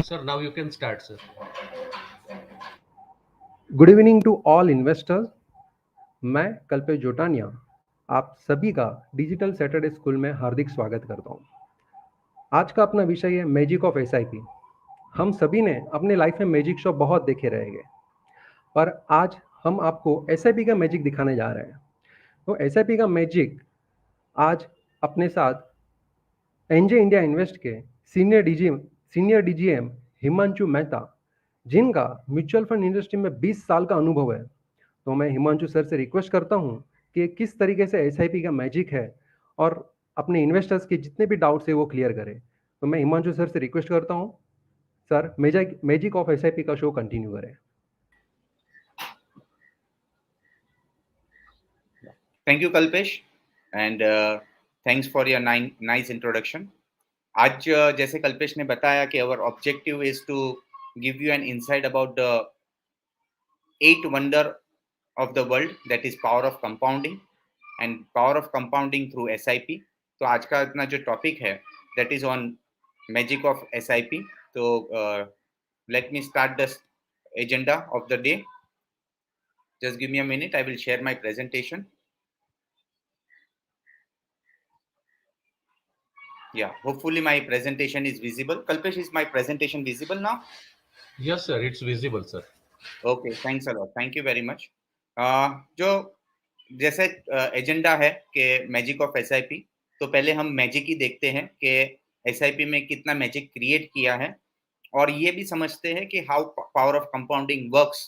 Sir, now you can start, sir. Good evening to all investors. मैं कल्पेश जोटानिया आप सभी का डिजिटल सैटरडे स्कूल में हार्दिक स्वागत करता हूं। आज का अपना विषय है मैजिक ऑफ एसआईपी। हम सभी ने अपने लाइफ में मैजिक शो बहुत देखे रहेंगे, पर आज हम आपको एसआईपी का मैजिक दिखाने जा रहे हैं। तो एसआईपी का मैजिक आज अपने साथ एनजे इंडिया इन्वेस्ट के सीनियर डीजीएम हिमांशु मेहता, जिनका म्यूचुअल फंड इंडस्ट्री में 20 साल का अनुभव है। तो मैं हिमांशु सर से रिक्वेस्ट करता हूं कि किस तरीके से एसआईपी का मैजिक है और अपने इन्वेस्टर्स के जितने भी डाउट्स है वो क्लियर करें। तो मैं हिमांशु सर से रिक्वेस्ट करता हूं, सर मैजिक ऑफ एसआईपी का शो कंटिन्यू करें। Thank you, Kalpesh, and thanks for your nice introduction. आज जैसे कल्पेश ने बताया कि our objective is to give you an insight about the 8 wonder of the world, that is power of compounding and power of compounding through SIP. तो आज का अपना जो टॉपिक है that is on magic of SIP. तो let me start the agenda of the day. Just give me a minute. I will share my presentation. Yeah, hopefully my presentation is visible. Kalpesh, is my presentation visible now? Yes, sir. It's visible, sir. Okay, thanks a lot. Thank you very much. जो जैसे agenda है कि magic of SIP, तो पहले हम magic ही देखते हैं कि एसआईपी में कितना मैजिक क्रिएट किया है, और ये भी समझते हैं कि how power of compounding works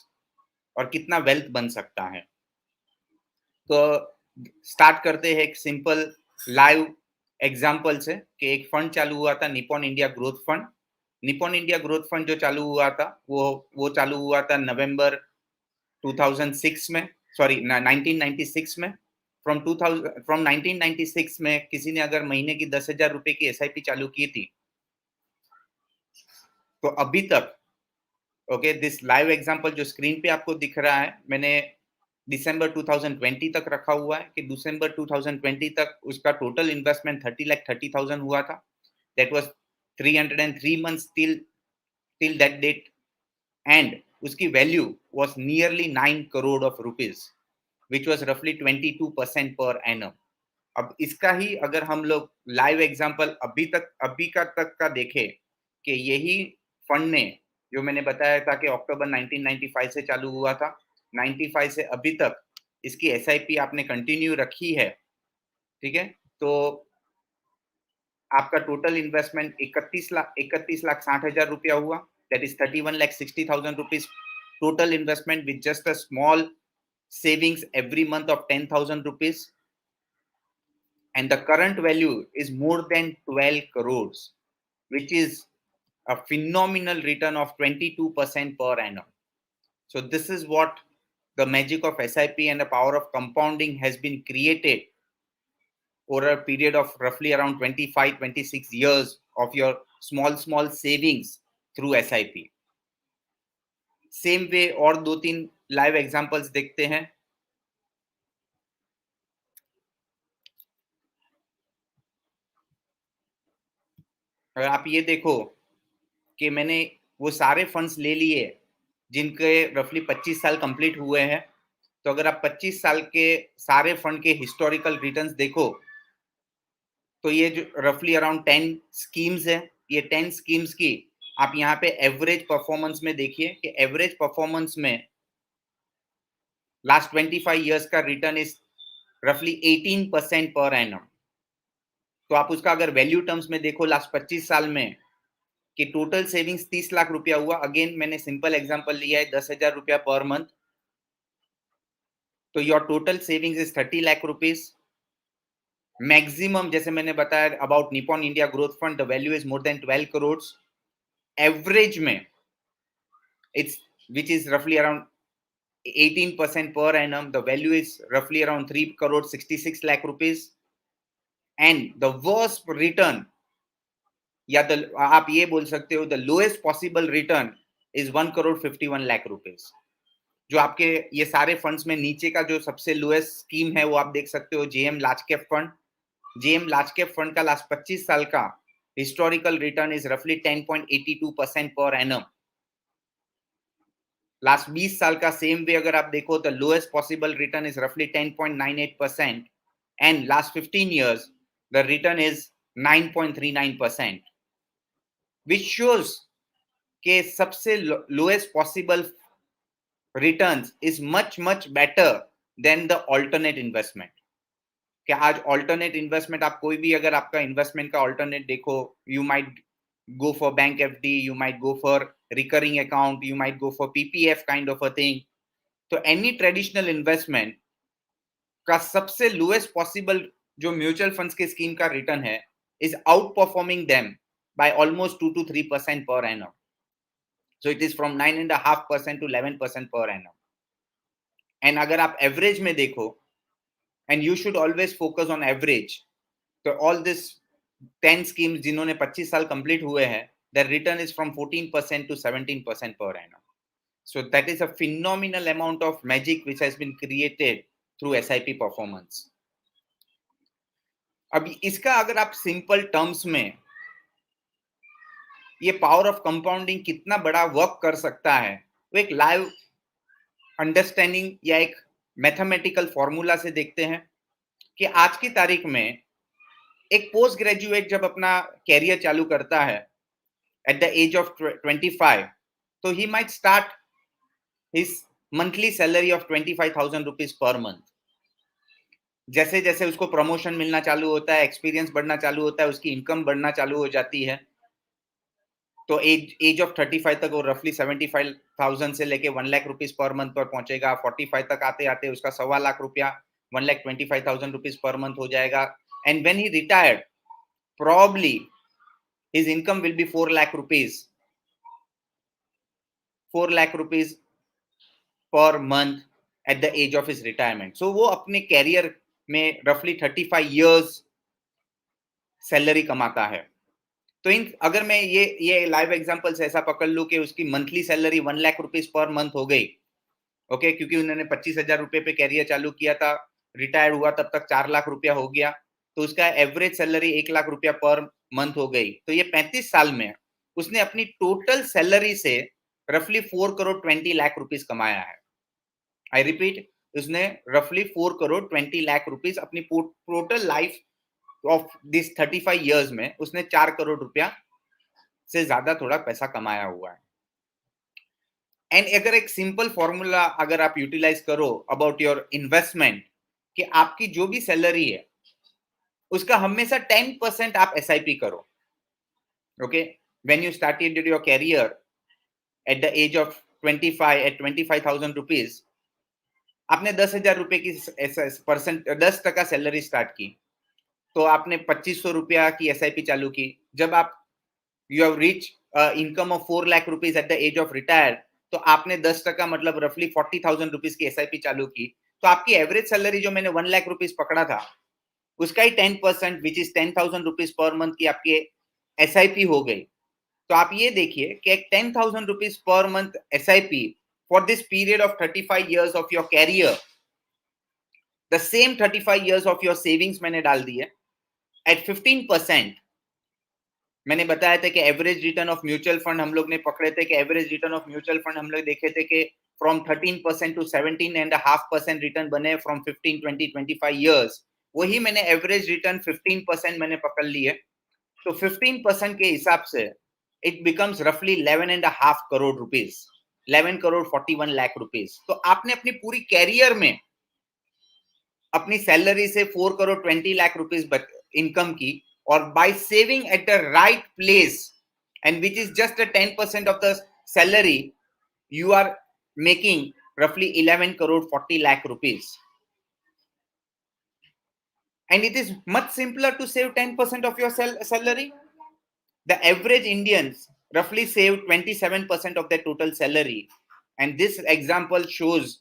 और कितना वेल्थ बन सकता है। तो स्टार्ट करते हैं एक सिंपल लाइव एग्जाम्पल से कि एक फंड चालू हुआ था, Nippon India growth fund. Nippon India growth fund जो चालू हुआ था वो चालू हुआ था नवंबर 2006 में, सॉरी 1996 में। फ्रॉम 1996 में किसी ने अगर महीने की 10,000 रुपए की एसआईपी चालू की थी, तो अभी तक, ओके, दिस लाइव एग्जांपल जो स्क्रीन पे आपको दिख रहा है, मैंने दिसंबर 2020 तक रखा हुआ है कि दिसंबर 2020 तक उसका टोटल इन्वेस्टमेंट 30,30,000 हुआ था। That was 303 months till that date, and उसकी value was nearly 9 crore of rupees, which was रफली 22% पर एनम। अब इसका ही अगर हम लोग लाइव एग्जांपल अभी तक का देखें कि यही फंड ने, जो मैंने बताया था कि अक्टूबर 1995 से चालू हुआ था, 95 से अभी तक इसकी एसआईपी आपने कंटिन्यू रखी है, ठीक है, तो आपका टोटल इन्वेस्टमेंट 31,60,000 रुपया हुआ। That is 31,60,000 rupees total investment with just a small savings every month of 10,000 rupees, and the current value is more than 12 crores, which is a phenomenal return of 22% per annum. So this is what the magic of SIP and the power of compounding has been created over a period of roughly around 25-26 years of your small savings through SIP. Same way और 2-3 live examples देखते हैं। अगर आप ये देखो कि मैंने वो सारे फंड्स ले लिए जिनके रफली 25 साल कंप्लीट हुए हैं, तो अगर आप 25 साल के सारे फंड के हिस्टोरिकल रिटर्न्स देखो, तो ये जो रफली अराउंड 10 स्कीम्स है, ये 10 स्कीम्स की आप यहाँ पे एवरेज परफॉर्मेंस में देखिए कि एवरेज परफॉर्मेंस में लास्ट 25 इयर्स का रिटर्न इज रफली 18% पर एनम। तो आप उसका अगर वैल्यू टर्म्स में देखो लास्ट 25 साल में कि टोटल सेविंग्स 30 लाख रुपया हुआ। अगेन मैंने सिंपल एग्जांपल लिया है 10,000 रुपया पर मंथ, तो your total savings is 30 lakh rupees. Maximum जैसे मैंने बताया about Nippon India growth fund, the value is more than 12 crore. Average में इट्स विच इज रफली around 18% per annum, the value is roughly around 3 crore 66 lakh rupees, and the worst return, या आप ये बोल सकते हो the lowest possible return is 1 crore 51 lakh rupees. जो आपके ये सारे फंड्स में नीचे का जो सबसे लोएस्ट स्कीम है वो आप देख सकते हो, JM large cap fund. JM large cap fund का लास्ट 25 साल का historical return is roughly 10.82% per annum. Last 20 साल का सेम वे अगर आप देखो तो लोएस्ट पॉसिबल रिटर्न इज रफली 10.98% and last 15 years the return is 9.39%, which shows के सबसे lowest possible returns is much much better than the alternate investment. कि आज ऑल्टरनेट इन्वेस्टमेंट आप कोई भी अगर आपका इन्वेस्टमेंट का ऑल्टरनेट देखो, you might go for bank FD, you might go for recurring account, you might go for PPF kind of a thing. तो any traditional investment का सबसे lowest possible जो म्यूचुअल फंड्स के स्कीम का return है is outperforming them by almost 2 to 3% per annum. So it is from 9.5% to 11% per annum. And अगर आप average में देखो, and you should always focus on average, तो all this 10 schemes जिन्होंने 25 साल कंप्लीट हुए हैं, their return is from 14% to 17% per annum. So that is a phenomenal amount of magic which has been created through SIP performance. अब इसका अगर आप simple terms में ये पावर ऑफ कंपाउंडिंग कितना बड़ा वर्क कर सकता है, वो एक लाइव अंडरस्टैंडिंग या एक मैथमेटिकल फॉर्मूला से देखते हैं कि आज की तारीख में एक पोस्ट ग्रेजुएट जब अपना कैरियर चालू करता है at the age of 25, so he might start his monthly salary of 25,000 rupees per month. जैसे जैसे उसको प्रमोशन मिलना चालू होता है, एक्सपीरियंस बढ़ना चालू होता है, उसकी इनकम बढ़ना चालू हो जाती है, तो एज ऑफ 35 तक वो रफली 75,000 से लेके 1 लाख रुपीस पर मंथ पर पहुंचेगा. 45 तक आते आते उसका 1.25 लाख रुपया 1,25,000 रुपीस पर मंथ हो जाएगा. And when he retired, probably his income will be 4 lakh rupees. 4 lakh rupees per month at the age of his retirement. So वो अपने कैरियर में roughly 35 years सैलरी कमाता है. तो अगर मैं ये लाइव एग्जांपल से ऐसा पकड़ लूं कि उसकी monthly salary 1 lakh rupees per month हो गई, ओके, क्योंकि उन्होंने 25,000 रुपए पे कैरियर चालू किया था, रिटायर हुआ तब तक 4 लाख रुपया हो गया, तो उसका एवरेज सैलरी 1 लाख रुपया पर मंथ हो गई. तो ये 35 साल में उसने अपनी टोटल सैलरी से रफली 4 करोड़ 20 लाख रुपीस कमाया है. आई रिपीट, उसने रफली 4 करोड़ 20 लाख रुपीस अपनी total life of this 35 years में उसने 4 करोड़ रुपया से ज्यादा थोड़ा पैसा कमाया हुआ है. एंड अगर एक सिंपल फॉर्मूला अगर आप यूटिलाइज करो अबाउट योर इन्वेस्टमेंट, कि आपकी जो भी सैलरी है उसका हमेशा 10% आप एसआईपी करो. Okay, when you started your career at the age of 25 at 25,000 rupees, आपने 10,000 रुपए की 10% सैलरी स्टार्ट की, तो आपने 2,500 रुपया की एसआईपी चालू की. जब आप you have reach income of 4 lakh rupees at the age of retire, तो आपने 10% मतलब रफली 40,000 रुपीज की एसआईपी चालू की, तो आपकी एवरेज सैलरी जो मैंने 1 लाख रुपीज पकड़ा था उसका ही 10% which is 10,000 rupees per month की आपकी एसआईपी हो गई. तो आप ये देखिए कि एक 10,000 rupees per month SIP for this period of 35 years of your career, the same 35 years of your savings मैंने डाल दी है एट 15%. मैंने बताया था कि average return of mutual fund हम लोग ने पकड़े थे कि average return of mutual fund हम लोग देखे थे कि फ्रॉम 13% टू 17.5% रिटर्न बने फ्रॉम 15, 20, 25 इयर्स. वही मैंने एवरेज रिटर्न 15% मैंने पकड़ ली है. तो 15% के हिसाब से इट बिकम्स रफली 11.5 करोड़ रुपीज, 11 करोड़ 41 लाख रुपीज. तो आपने अपनी पूरी कैरियर में अपनी सैलरी से 4 करोड़ 20 लाख रुपीज इनकम की, और by saving at the right place, and which is just a 10% of the salary, you are making roughly 11 crore 40 lakh rupees. And it is much simpler to save 10% of your salary. The average Indians roughly save 27% of their total salary, and this example shows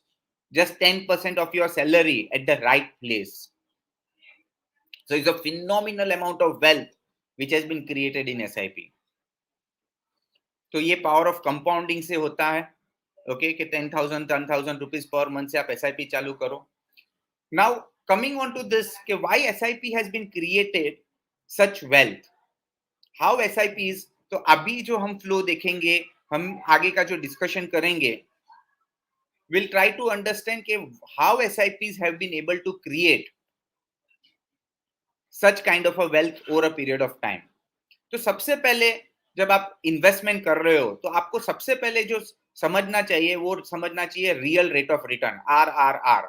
just 10% of your salary at the right place. So it's a phenomenal amount of wealth which has been created in SIP. तो ये power of compounding से होता है, okay, कि 10,000 rupees per month से आप SIP चालू करो. Now coming on to this कि why SIP has been created such wealth. How SIPs, तो अभी जो हम फ्लो देखेंगे, हम आगे का जो डिस्कशन करेंगे, we'll try to understand कि how SIPs have been able to create such kind of a wealth over a period of time. तो सबसे पहले जब आप इन्वेस्टमेंट कर रहे हो तो आपको सबसे पहले जो समझना चाहिए वो समझना चाहिए real rate of return, RRR.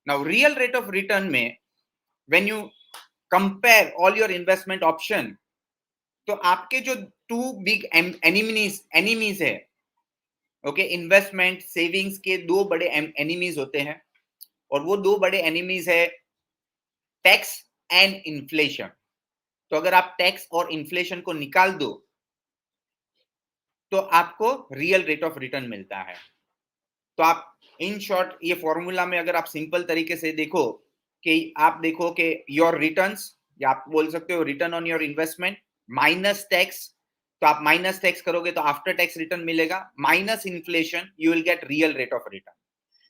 Now real rate of return में when you compare all your investment option, तो आपके जो टू बिग एनिमीज है, ओके, इन्वेस्टमेंट सेविंग्स के दो बड़े एनिमीज होते हैं, और वो दो बड़े एनिमीज है टैक्स एंड इन्फ्लेशन. तो अगर आप टैक्स और इन्फ्लेशन को निकाल दो तो आपको रियल रेट ऑफ रिटर्न मिलता है. तो आप इन शॉर्ट ये फॉर्मूला में अगर आप सिंपल तरीके से देखो कि आप देखो कि योर रिटर्न्स, या आप बोल सकते हो return on your investment minus tax, तो आप माइनस टैक्स करोगे तो आफ्टर टैक्स रिटर्न मिलेगा, minus inflation, you will get real rate of return.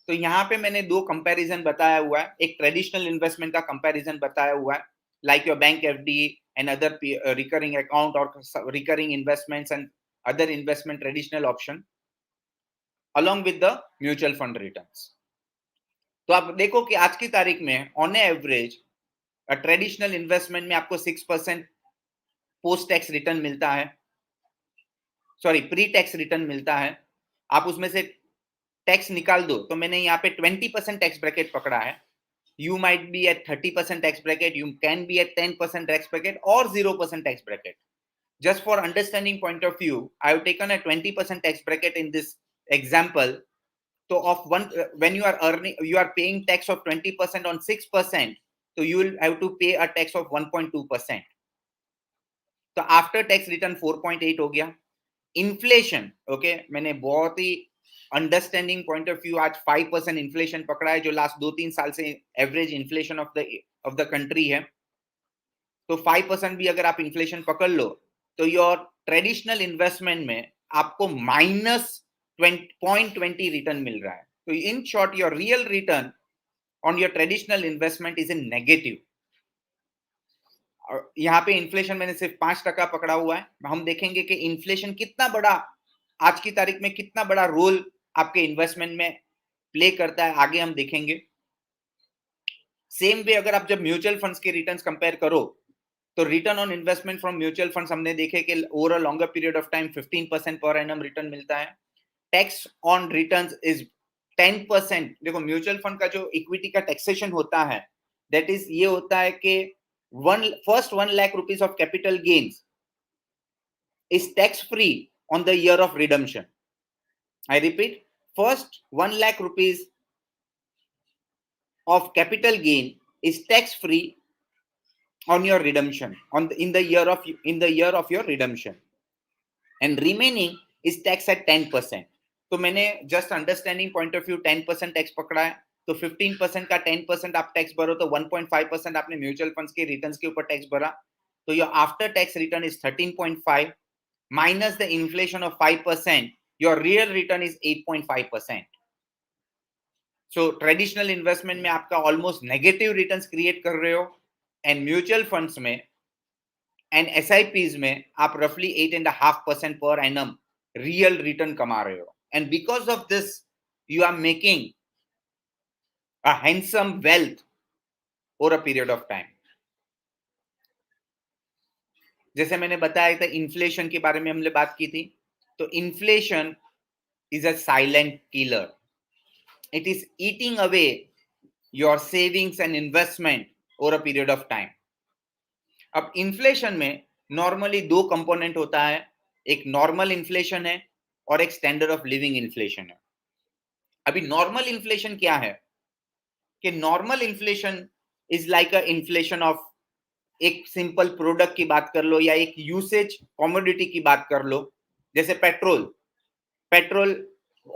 तो यहाँ पे मैंने दो कंपैरिजन बताया हुआ है. एक ट्रेडिशनल इन्वेस्टमेंट का कंपैरिजन बताया हुआ है, like your bank FD and other recurring account और recurring investments and other investment traditional option along with the mutual fund returns. तो आप देखो कि आज की तारीख में ऑन एवरेज ट्रेडिशनल इन्वेस्टमेंट में आपको 6% पोस्ट टैक्स रिटर्न मिलता है, सॉरी प्री टैक्स रिटर्न मिलता है. आप उसमें से टैक्स निकाल दो तो मैंने यहाँ पे 20% टैक्स ब्रैकेट पकड़ा है. You might be at 30% tax bracket, you can be at 10% tax bracket or 0% tax bracket. Just for understanding point of view, I have taken a 20% tax bracket in this example. So of one, when you are earning, you are paying tax of 20% on 6%, so you will have to pay a tax of 1.2%. तो after tax return 4.8 हो गया. Inflation, okay, मैंने बहुत ही understanding point of view आज 5% inflation पकड़ा है, जो last 2-3 साल से average inflation of the country है. तो 5% भी अगर आप इन्फ्लेशन पकड़ लो तो योर ट्रेडिशनल इन्वेस्टमेंट में आपको -0.20 रिटर्न मिल रहा है. तो in short your real return on your traditional investment is in negative. यहाँ पे इन्फ्लेशन मैंने सिर्फ 5% पकड़ा हुआ है. हम देखेंगे कि इन्फ्लेशन कितना बड़ा आज की तारीख में कितना बड़ा रोल आपके इन्वेस्टमेंट में प्ले करता है, आगे हम देखेंगे. सेम वे अगर आप जब म्यूचुअल फंड्स के रिटर्न्स कंपेयर करो तो return on investment from mutual funds हमने देखे कि over a longer period of time 15% per annum return मिलता है. Tax on returns is 10%. देखो म्यूचुअल फंड का जो इक्विटी का टैक्सेशन होता है, दैट इज ये होता है कि first 1 lakh rupees of capital gains is tax free on the year of redemption. I repeat, first 1 lakh rupees of capital gain is tax free on your redemption in the year of your redemption, and remaining is tax at 10%. तो मैंने just understanding point of view 10% tax पकड़ा है. तो 15% का 10% आप tax भरो तो 1.5% आपने म्यूचुअल फंड्स के रिटर्न्स के ऊपर टैक्स भरा. तो your after tax return is 13.5 minus the inflation of 5%, your real return is 8.5%. So traditional investment में आपका ऑलमोस्ट नेगेटिव रिटर्न्स क्रिएट कर रहे हो, एंड म्यूचुअल फंड्स में एंड SIPs में आप रफली 8.5% पर एनम रियल रिटर्न कमा रहे हो. And because of this you are making a handsome wealth over a period of time. जैसे मैंने बताया था इन्फ्लेशन के बारे में हमने बात की थी. तो inflation is a silent killer. It is eating away your savings and investment over a period of time. अब इन्फ्लेशन में नॉर्मली दो कंपोनेंट होता है, एक नॉर्मल इन्फ्लेशन है और एक स्टैंडर्ड ऑफ लिविंग इन्फ्लेशन है. अभी नॉर्मल इन्फ्लेशन क्या है कि normal inflation is like a inflation of एक सिंपल प्रोडक्ट की बात कर लो या एक यूसेज कमोडिटी की बात कर लो. जैसे petrol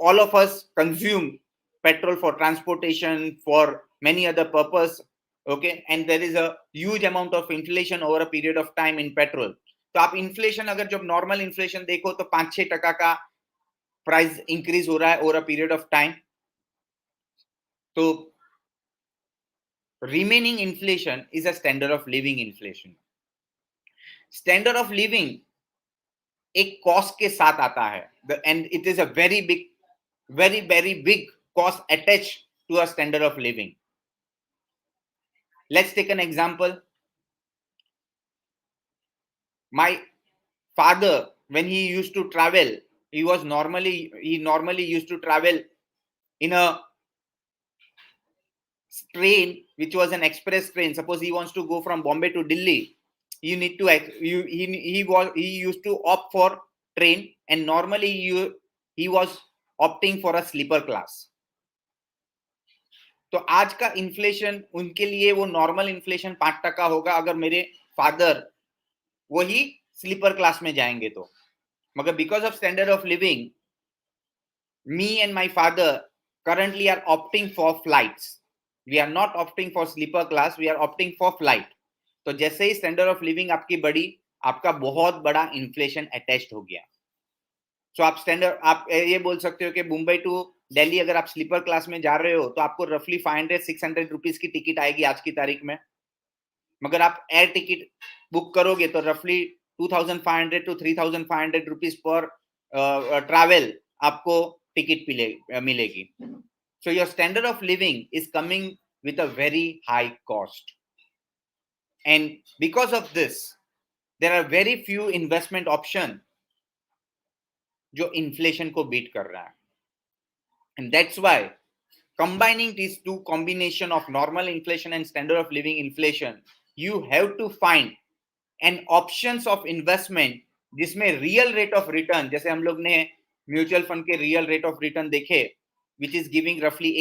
all of us consume petrol for transportation, for many other purpose, okay, and there is a huge amount of inflation over a period of time in petrol. तो आप इन्फ्लेशन अगर जब normal inflation देखो तो 5-6% का price increase हो रहा है over a period of time. तो remaining inflation is a standard of living inflation. Standard of living एक कॉस्ट के साथ आता है, and it is a very big cost attach to a standard of living. Let's take an example. My father, when he used to travel, he normally used to travel in a train which was an express train. Suppose he wants to go from Bombay to Delhi, you need to he used to opt for train, and normally he was opting for a sleeper class. तो आज का inflation उनके लिए वो normal inflation 5% होगा अगर मेरे father वही स्लीपर क्लास में जाएंगे तो. मगर because of standard of living, me and my father currently are opting for flights. We are not opting for sleeper class, we are opting for flight. तो जैसे ही स्टैंडर्ड ऑफ लिविंग आपकी बढ़ी, आपका बहुत बड़ा इन्फ्लेशन अटैच्ड हो गया. सो आप ये बोल सकते हो कि मुंबई टू दिल्ली अगर आप स्लीपर क्लास में जा रहे हो तो आपको रफली 500-600 रुपीज की टिकट आएगी आज की तारीख में. मगर आप एयर टिकट बुक करोगे तो रफली 2500 to 3500 रुपीज पर ट्रैवल आपको टिकट मिलेगी. So your standard of living is coming with a very high cost, and because of this there are very few investment option जो इन्फ्लेशन को beat कर रहा है. And that's why combining these two combination of normal inflation and standard of living inflation, you have to find an options of investment जिसमें real rate of return, जैसे हम लोग ने म्यूचुअल फंड के रियल रेट ऑफ रिटर्न देखे, which is giving roughly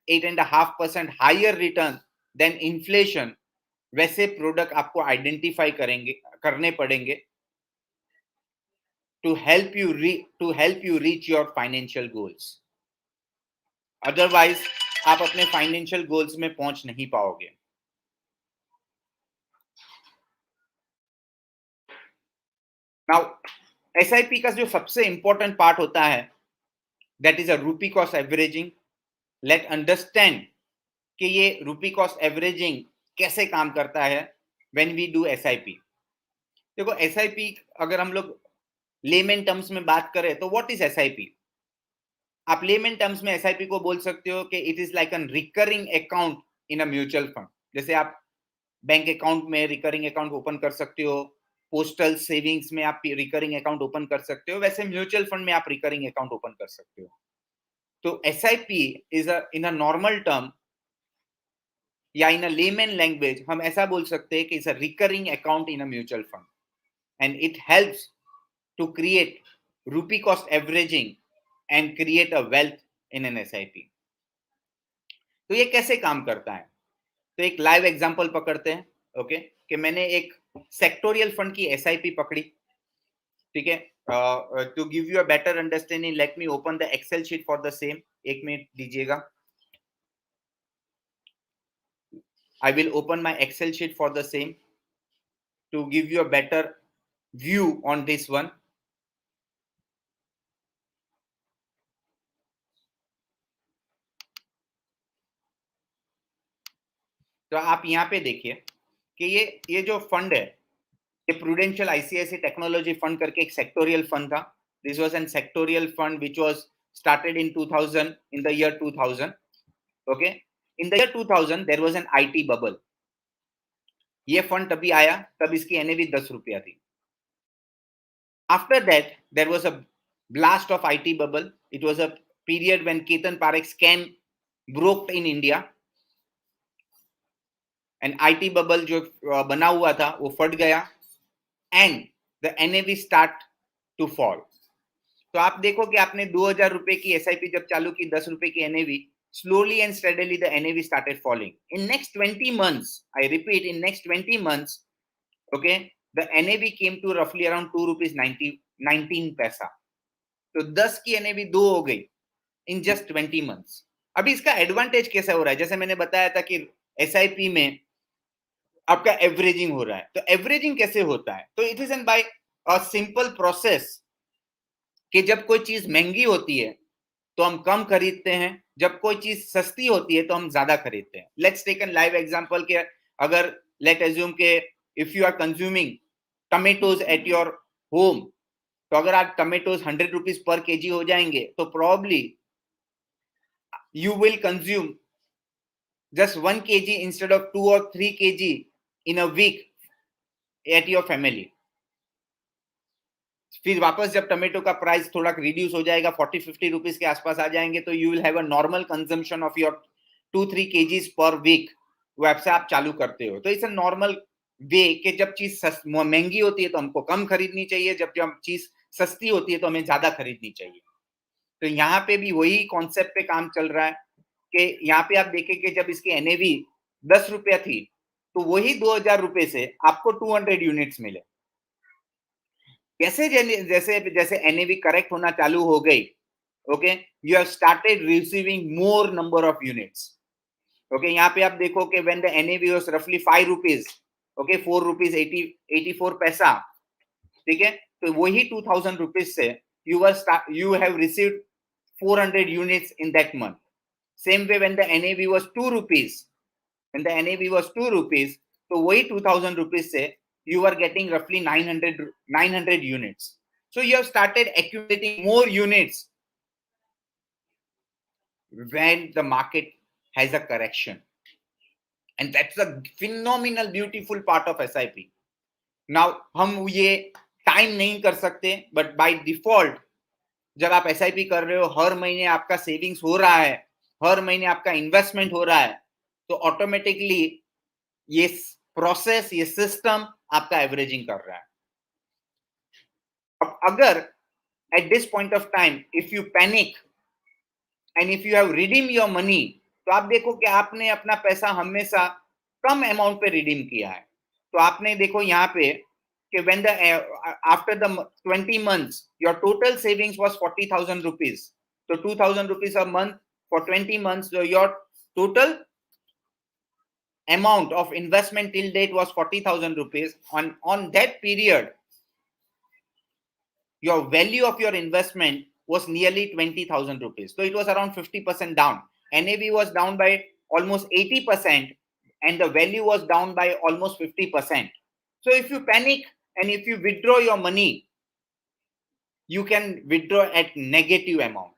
8.5% higher return than inflation, वैसे product आपको identify करने पड़ेंगे to help you reach your financial goals. Otherwise आप अपने फाइनेंशियल गोल्स में पहुंच नहीं पाओगे. नाउ एसआईपी का जो सबसे इंपॉर्टेंट पार्ट होता है, दैट इज अ रूपी कॉस्ट एवरेजिंग. लेट अंडरस्टैंड कि ये रूपी कॉस्ट एवरेजिंग कैसे काम करता है व्हेन वी डू एसआईपी. देखो एसआईपी अगर हम लोग लेमन टर्म्स में बात करें तो व्हाट इज एसआईपी. आप लेमन टर्म्स में एसआईपी को बोल सकते हो कि it is like an recurring account in a mutual fund. जैसे आप बैंक अकाउंट में रिकरिंग अकाउंट ओपन कर सकते हो, पोस्टल सेविंग्स में आप रिकरिंग अकाउंट ओपन कर सकते हो, वैसे म्यूचुअल फंड में आप रिकरिंग अकाउंट ओपन कर सकते हो. तो SIP is in a normal term या इन अ लेमन लैंग्वेज हम ऐसा बोल सकते हैं कि it's a recurring account in a mutual fund, and it helps to create rupee cost averaging and create a wealth in an SIP. तो ये कैसे काम करता है, तो एक लाइव एग्जांपल पकड़ते हैं. ओके कि मैंने एक सेक्टोरियल फंड की एसआईपी पकड़ी. ठीक है, to give you a better understanding let me open the excel sheet for the same. एक मिनट दीजिएगा. I will open my Excel sheet for the same to give you a better view on this one. तो आप यहाँ पे देखिए कि ये जो फंड है, ये प्रूडेंशियल आईसीआईसी टेक्नोलॉजी फंड करके एक सेक्टोरियल फंड था. This was an sectoral fund which was started in 2000, in the year 2000. Okay, in the year 2000 there was an IT bubble. ये फंड तभी आया तब इसकी एनएवी 10 रुपया थी. After that there was a blast of IT bubble. It was a period when Ketan Parekh scam broke in India, and IT bubble जो बना हुआ था वो फट गया, and the NAV start to fall. तो आप देखो कि आपने 2000 रुपए की एसआईपी जब चालू की, 10 रुपए की NAV, slowly and steadily the NAV started falling. In next 20 months, I repeat, in next 20 months, okay, the NAV came to roughly around 2 rupees 19 पैसा. तो 10 की एनएवी 2 हो गई इन जस्ट 20 मंथ्स. अभी इसका एडवांटेज कैसा हो रहा है, जैसे मैंने बताया था कि एसआईपी में आपका एवरेजिंग हो रहा है. तो एवरेजिंग कैसे होता है, तो it is an by a simple process कि जब कोई चीज महंगी होती है तो हम कम खरीदते हैं, जब कोई चीज सस्ती होती है तो हम ज्यादा खरीदते हैं. Let's take an live example के अगर लेट एज्यूम के if you are consuming tomatoes at your home, तो अगर आज tomatoes 100 rupees per kg हो जाएंगे, तो probably you will consume just 1 kg instead of 2 or 3 kg in a week at your family. फिर वापस जब टमेटो का प्राइस थोड़ा रिड्यूस हो जाएगा, 40-50 रुपीस के आसपास आ जाएंगे, तो you will have a normal consumption of your 2-3 kgs per week. वेब से आप चालू करते हो. तो इट्स अ नॉर्मल वे कि जब चीज महंगी होती है तो हमको कम खरीदनी चाहिए, जब चीज सस्ती होती है तो हमें ज्यादा खरीदनी चाहिए. तो यहाँ पे भी वही कॉन्सेप्ट पे काम चल रहा है कि यहाँ पे आप देखें कि जब इसकी एनएवी 10 रुपया थी, तो वही 2000 रुपए से आपको 200 यूनिट्स मिले. जैसे जैसे जैसे एनएवी करेक्ट होना चालू हो गई, okay, you have started receiving more number of units. Okay, यहाँ पे आप देखो कि व्हेन द एनएवी वाज रफली 5 रुपीस, ओके, 4 रुपीस 84 पैसा, ठीक है, तो वही 2000 रुपीस से you have received 400 units in that month. Same way when the NAV was 2 rupees, तो वही 2000 rupees से you were getting roughly 900 units. So you have started accumulating more units when the market has a correction. And that's a phenomenal, beautiful part of SIP. Now, हम ये time नहीं कर सकते, but by default, जब आप SIP कर रहे हो, हर महीने आपका सेविंग्स हो रहा है, हर महीने आपका इन्वेस्टमेंट हो रहा है, तो ऑटोमेटिकली ये प्रोसेस, ये सिस्टम आपका एवरेजिंग कर रहा है. अब अगर at this point of time, if you panic and if you have redeemed your money, तो आप देखो कि आपने अपना पैसा हमेशा कम अमाउंट पे रिडीम किया है. तो आपने देखो यहाँ पे कि when the after the 20 months your total savings was 40,000 rupees, so 2,000 rupees a month for 20 months, so your total amount of investment till date was 40,000 rupees. On that period, your value of your investment was nearly 20,000 rupees. So it was around 50% down. NAV was down by almost 80% and the value was down by almost 50%. So if you panic and if you withdraw your money, you can withdraw at negative amount.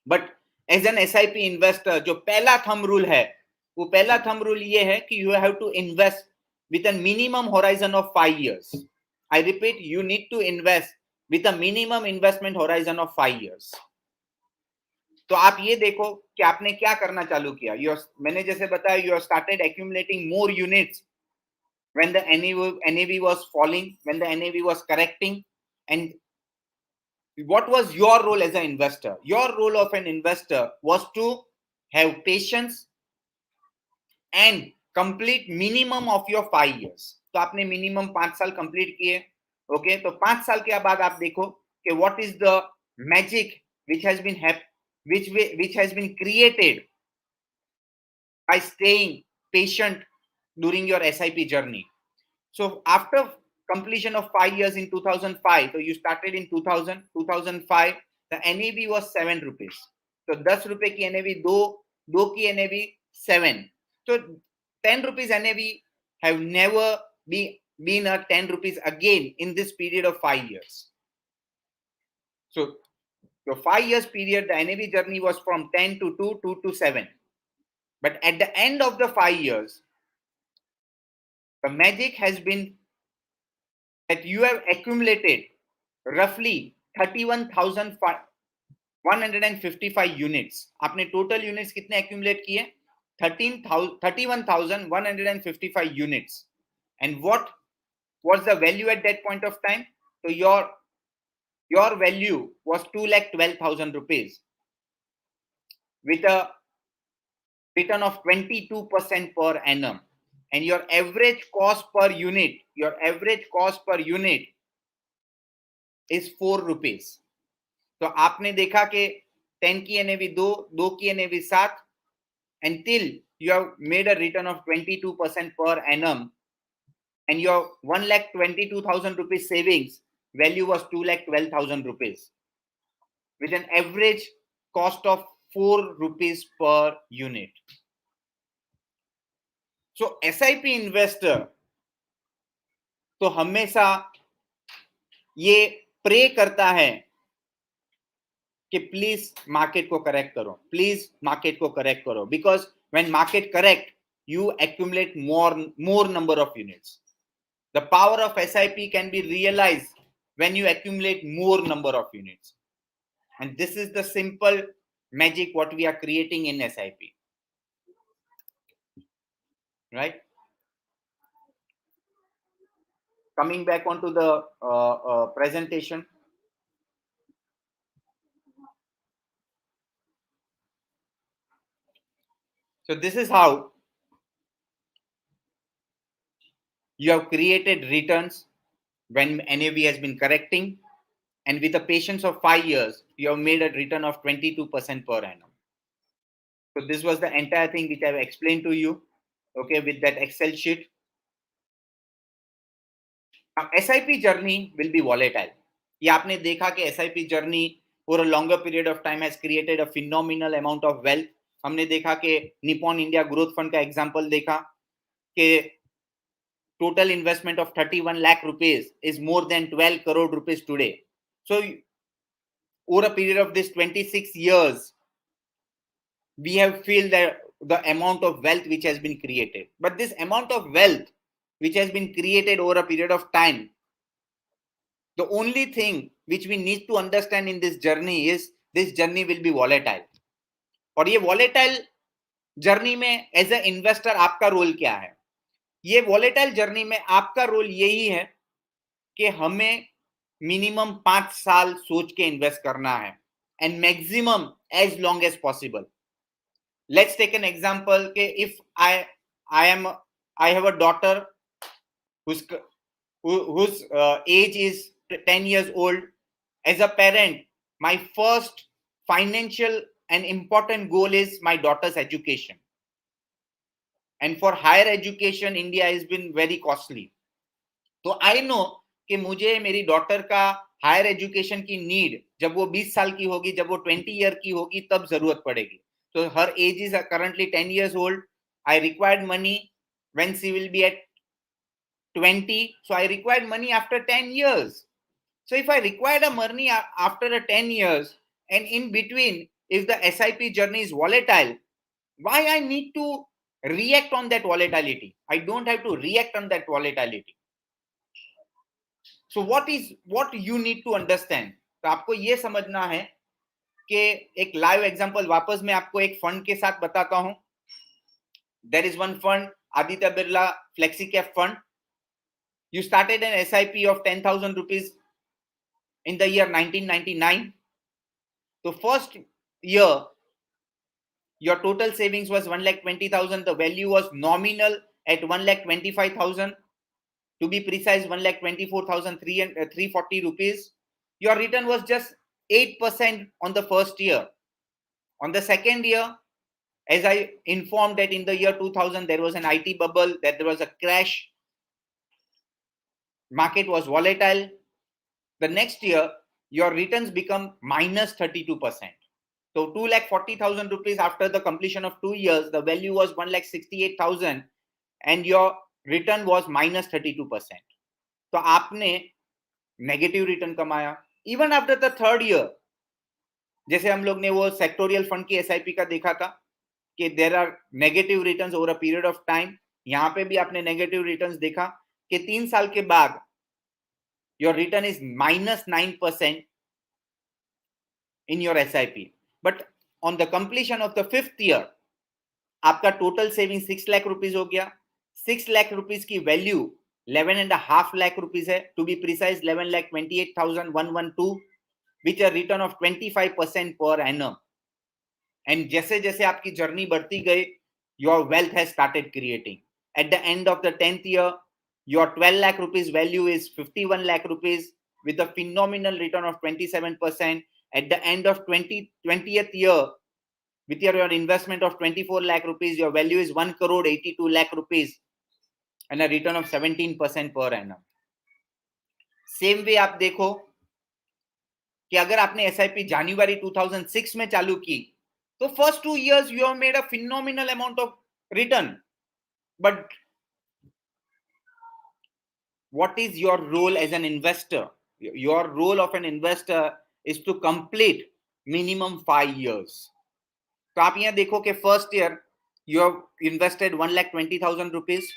But as an SIP investor, जो पहला thumb rule है, वो पहला thumb rule ये है कि you have to invest with a minimum horizon of 5 years. I repeat, you need to invest with a minimum investment horizon of 5 years. तो आप ये देखो कि आपने क्या करना चालू किया. मैंने जैसे बताया, you have started accumulating more units when the NAV was falling, when the NAV was correcting. And what was your role as an investor? Your role of an investor was to have patience and complete minimum of your 5 years. तो आपने minimum 5 साल complete किए. Okay, तो 5 साल के बाद आप देखो कि what is the magic which has been created by staying patient during your SIP journey. So after completion of 5 years in 2005, so you started in 2005, the NAV was 7 rupees. So 10 रुपए की NAV, 2 की NAV 7. So 10 rupees NAV have never been a 10 rupees again in this period of 5 years. So the 5 years period, the NAV journey was from 10 to 2, 2 to 7. But at the end of the 5 years, the magic has been that you have accumulated roughly 31,155 units. आपने total units कितने accumulate किए? 31,155 units. And what was the value at that point of time? So your value was 2,12,000 rupees with a return of 22% per annum. And your average cost per unit is 4 rupees. तो आपने देखा कि 10 की NAV 2 की NAV 7, until you have made a return of 22% per annum, and your 1,22,000 rupees savings value was 2,12,000 rupees with an average cost of 4 rupees per unit. So SIP investor तो हमेशा ये pray करता है कि प्लीज मार्केट को correct करो, please market को correct करो, because when market correct you accumulate more number of units. The power of SIP can be realized when you accumulate more number of units, and this is the simple magic what we are creating in SIP, right? Coming back onto the presentation. So this is how you have created returns when NAV has been correcting, and with a patience of 5 years you have made a return of 22% per annum. So this was the entire thing which I have explained to you, okay, with that Excel sheet. Now SIP journey will be volatile. ये आपने देखा कि SIP journey for a longer period of time has created a phenomenal amount of wealth. हमने देखा कि Nippon India growth fund का example देखा कि total investment of 31 lakh rupees is more than 12 crore rupees today. So over a period of this 26 years, we have feel that the amount of wealth which has been created. But this amount of wealth which has been created over a period of time, the only thing which we need to understand in this journey is this journey will be volatile. और ये volatile journey में as a investor आपका role क्या है? ये volatile journey में आपका role यही है कि हमें मिनिमम 5 साल सोच के इन्वेस्ट करना है, and maximum as long as possible. Let's take an example कि if I have a daughter whose age is 10 years old. As a parent, my first financial and important goal is my daughter's education, and for higher education India has been very costly. तो I know कि मुझे मेरी daughter का higher education की need जब वो 20 साल की होगी, जब वो 20 ईयर की होगी, तब जरूरत पड़ेगी. तो हर as is currently 10 years old. I required money when she will be at 20, so I required money after 10 years. So if I required a money after a 10 years, and in between if the SIP journey is volatile, why I need to react on that volatility? I don't have to react on that volatility. So what you need to understand? तो आपको ये समझना है कि एक live example वापस मैं आपको एक फंड के साथ बताता हूं. There is one fund, Aditya Birla Flexi Cap Fund. You started an SIP of 10,000 rupees in the year 1999. The first year your total savings was 1,20,000. The value was nominal at 1,25,000. To be precise, 1,24,340 rupees. Your return was just 8% on the first year. On the second year, as I informed that in the year 2000 there was an IT bubble, that there was a crash, market was volatile. The next year your returns become minus 32%. So 2,40,000 rupees after the completion of 2 years, the value was 1,68,000 and your return was minus 32%. तो आपने negative return कमाया. Even after the third year, जैसे हम लोग ने वो sectoral fund की SIP का देखा था कि there are negative returns over a period of time, यहां पे भी आपने नेगेटिव रिटर्न्स देखा कि 3 साल के बाद your return is minus 9% in your SIP. But on the completion of the 5th year आपका टोटल सेविंग 6 लाख रुपीस हो गया. 6 लाख रुपीस की वैल्यू 11.5 lakh rupees है. To be precise, 11,28,112, which a return of 25% per annum. And जैसे जैसे आपकी journey बढ़ती गई, your wealth has started creating. At the end of the 10th year, your 12 lakh rupees value is 51 lakh rupees with a phenomenal return of 27%. At the end of 20th year, with your investment of 24 lakh rupees, your value is 1 crore 82 lakh rupees and a return of 17% per annum. Same way आप देखो कि अगर आपने SIP जनवरी 2006 में चालू की तो first 2 years you have made a phenomenal amount of return, but what is your role as an investor? Your role of an investor is to complete minimum 5 years. तो आप यहाँ देखो कि first year you have invested 1,20,000 rupees.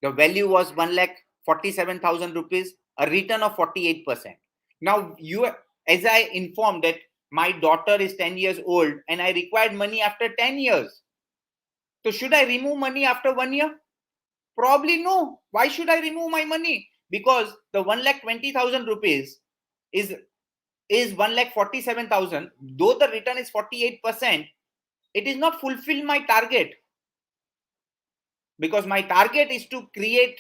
The value was 1,47,000 rupees, a return of 48%. Now you, as I informed that my daughter is 10 years old and I required money after 10 years. So should I remove money after 1 year? Probably no. Why should I remove my money? Because the 1,20,000 rupees is 1,47,000. Though the return is 48%, it is not fulfill my target. Because my target is to create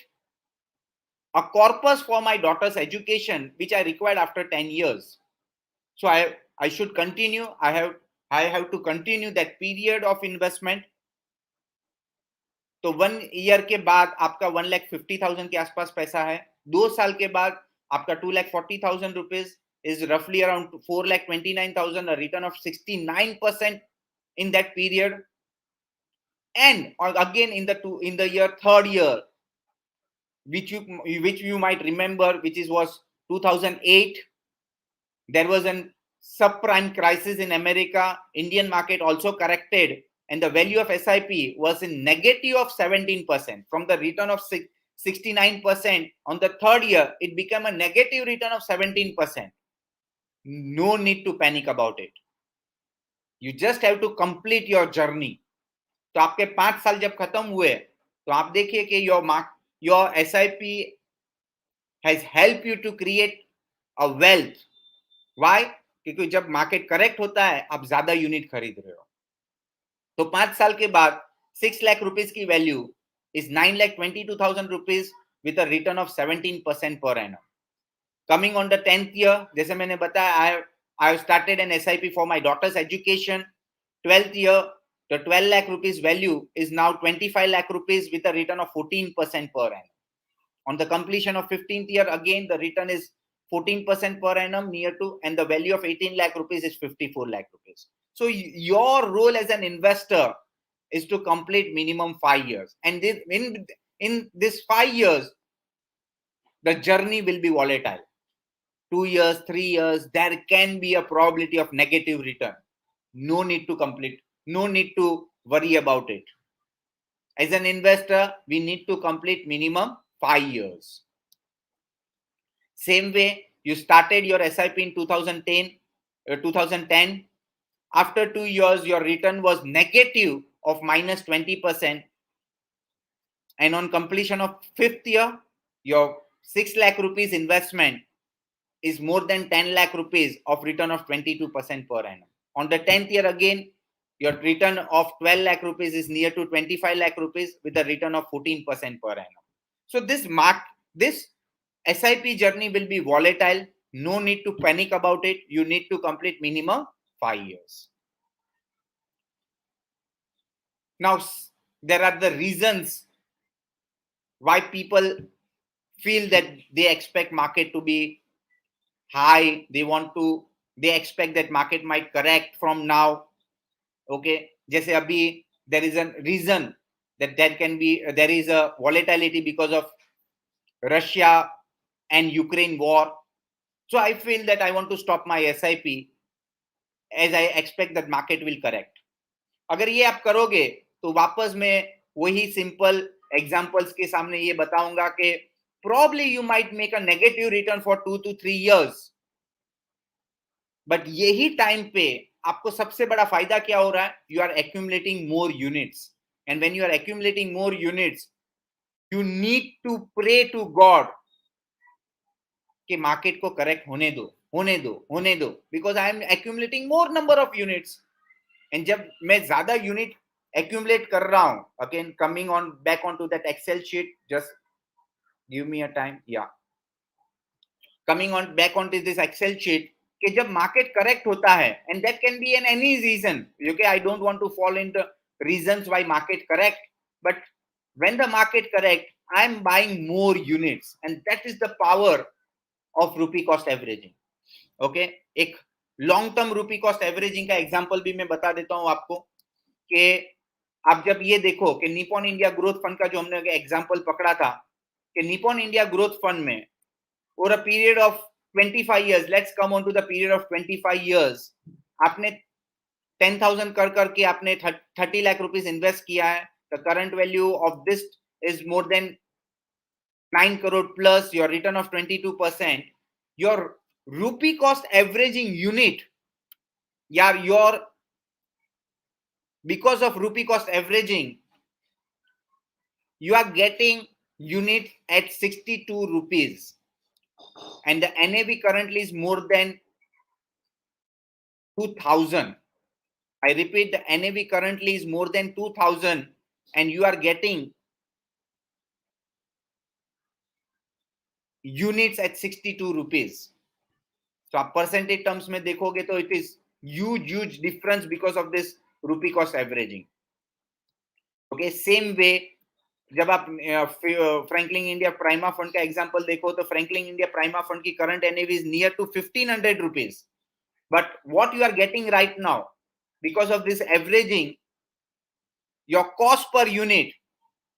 a corpus for my daughter's education, which I required after 10 years. So I should continue. I have to continue that period of investment. तो 1 year के बाद आपका 1,50,000 के आसपास पैसा है. 2 साल के बाद आपका 2,40,000 rupees is roughly around 4,29,000, a return of 69% in that period. And again in the year third year, which you might remember, was 2008. There was a subprime crisis in America. Indian market also corrected, and the value of SIP was in negative of 17%. From the return of 69% on the third year, it became a negative return of 17%. No need to panic about it. You just have to complete your journey. तो आपके 5 साल जब खत्म हुए तो आप देखिए कि your SIP has helped you to create a wealth. Why? क्योंकि जब मार्केट करेक्ट होता है आप ज्यादा यूनिट खरीद रहे हो. तो 5 साल के बाद 6 लाख रुपीस की value is 9,22,000 rupees with a return of 17% per annum. Coming on the 10th year, जैसे मैंने बताया, I have started an SIP for my daughter's education. 12th year, the 12 lakh rupees value is now 25 lakh rupees with a return of 14% per annum. On the completion of 15th year, again the return is 14% per annum near to, and the value of 18 lakh rupees is 54 lakh rupees. So your role as an investor is to complete minimum 5 years, and in this 5 years the journey will be volatile. 2 years, 3 years, there can be a probability of negative return. No need to worry about it. As an investor, we need to complete minimum 5 years. Same way, you started your SIP in 2010. After 2 years, your return was negative of minus 20%. And on completion of 5th year, your 6 lakh rupees investment is more than 10 lakh rupees of return of 22% per annum. On the 10th year again, your return of 12 lakh rupees is near to 25 lakh rupees with a return of 14% per annum. So this SIP journey will be volatile. No need to panic about it. You need to complete minimum 5 years. Now, there are the reasons why people feel that they expect market to be high. They expect that market might correct from now. Okay, जैसे अभी there is a reason that there is a volatility because of Russia and Ukraine war. So I feel that I want to stop my SIP as I expect that market will correct. अगर ये आप करोगे तो वापस मैं वही simple examples के सामने ये बताऊंगा कि probably you might make a negative return for 2 to 3 years. But यही टाइम पे आपको सबसे बड़ा फायदा क्या हो रहा है? You are accumulating more units. And when you are accumulating more units, you need to pray to God कि मार्केट को करेक्ट होने दो, because I am accumulating more number of units. And जब मैं ज्यादा यूनिट accumulate कर रहा हूं, again coming on back onto that Excel sheet, just give me a time. Yeah, coming on back onto this Excel sheet, कि जब market correct होता है, and that can be in any reason. Okay, I don't want to fall into reasons why market correct, but when the market correct, I am buying more units, and that is the power of rupee cost averaging. Okay, एक long term रूपी cost averaging का example भी मैं बता देता हूं आपको कि आप जब ये देखो कि निपॉन इंडिया ग्रोथ फंड का जो हमने एग्जांपल पकड़ा था, कि निपॉन इंडिया ग्रोथ फंड में over a period of 25 years, let's come on to the period of 25 years, आपने 10,000 कर करके आपने 30 लाख रुपीस इन्वेस्ट किया है. The current value of this is more than 9 crore plus your return of 22%. Your rupee cost averaging unit, your because of rupee cost averaging, you are getting unit at 62 rupees. And the NAV currently is more than 2,000. I repeat, the NAV currently is more than 2,000 and you are getting units at 62 rupees. So आप percentage terms में देखोगे तो it is huge difference because of this rupee cost averaging. Okay, same way जब आप Franklin India prima fund का example देखो तो Franklin India prima fund की current NAV is near to 1,500 rupees. But what you are getting right now, because of this averaging, your cost per unit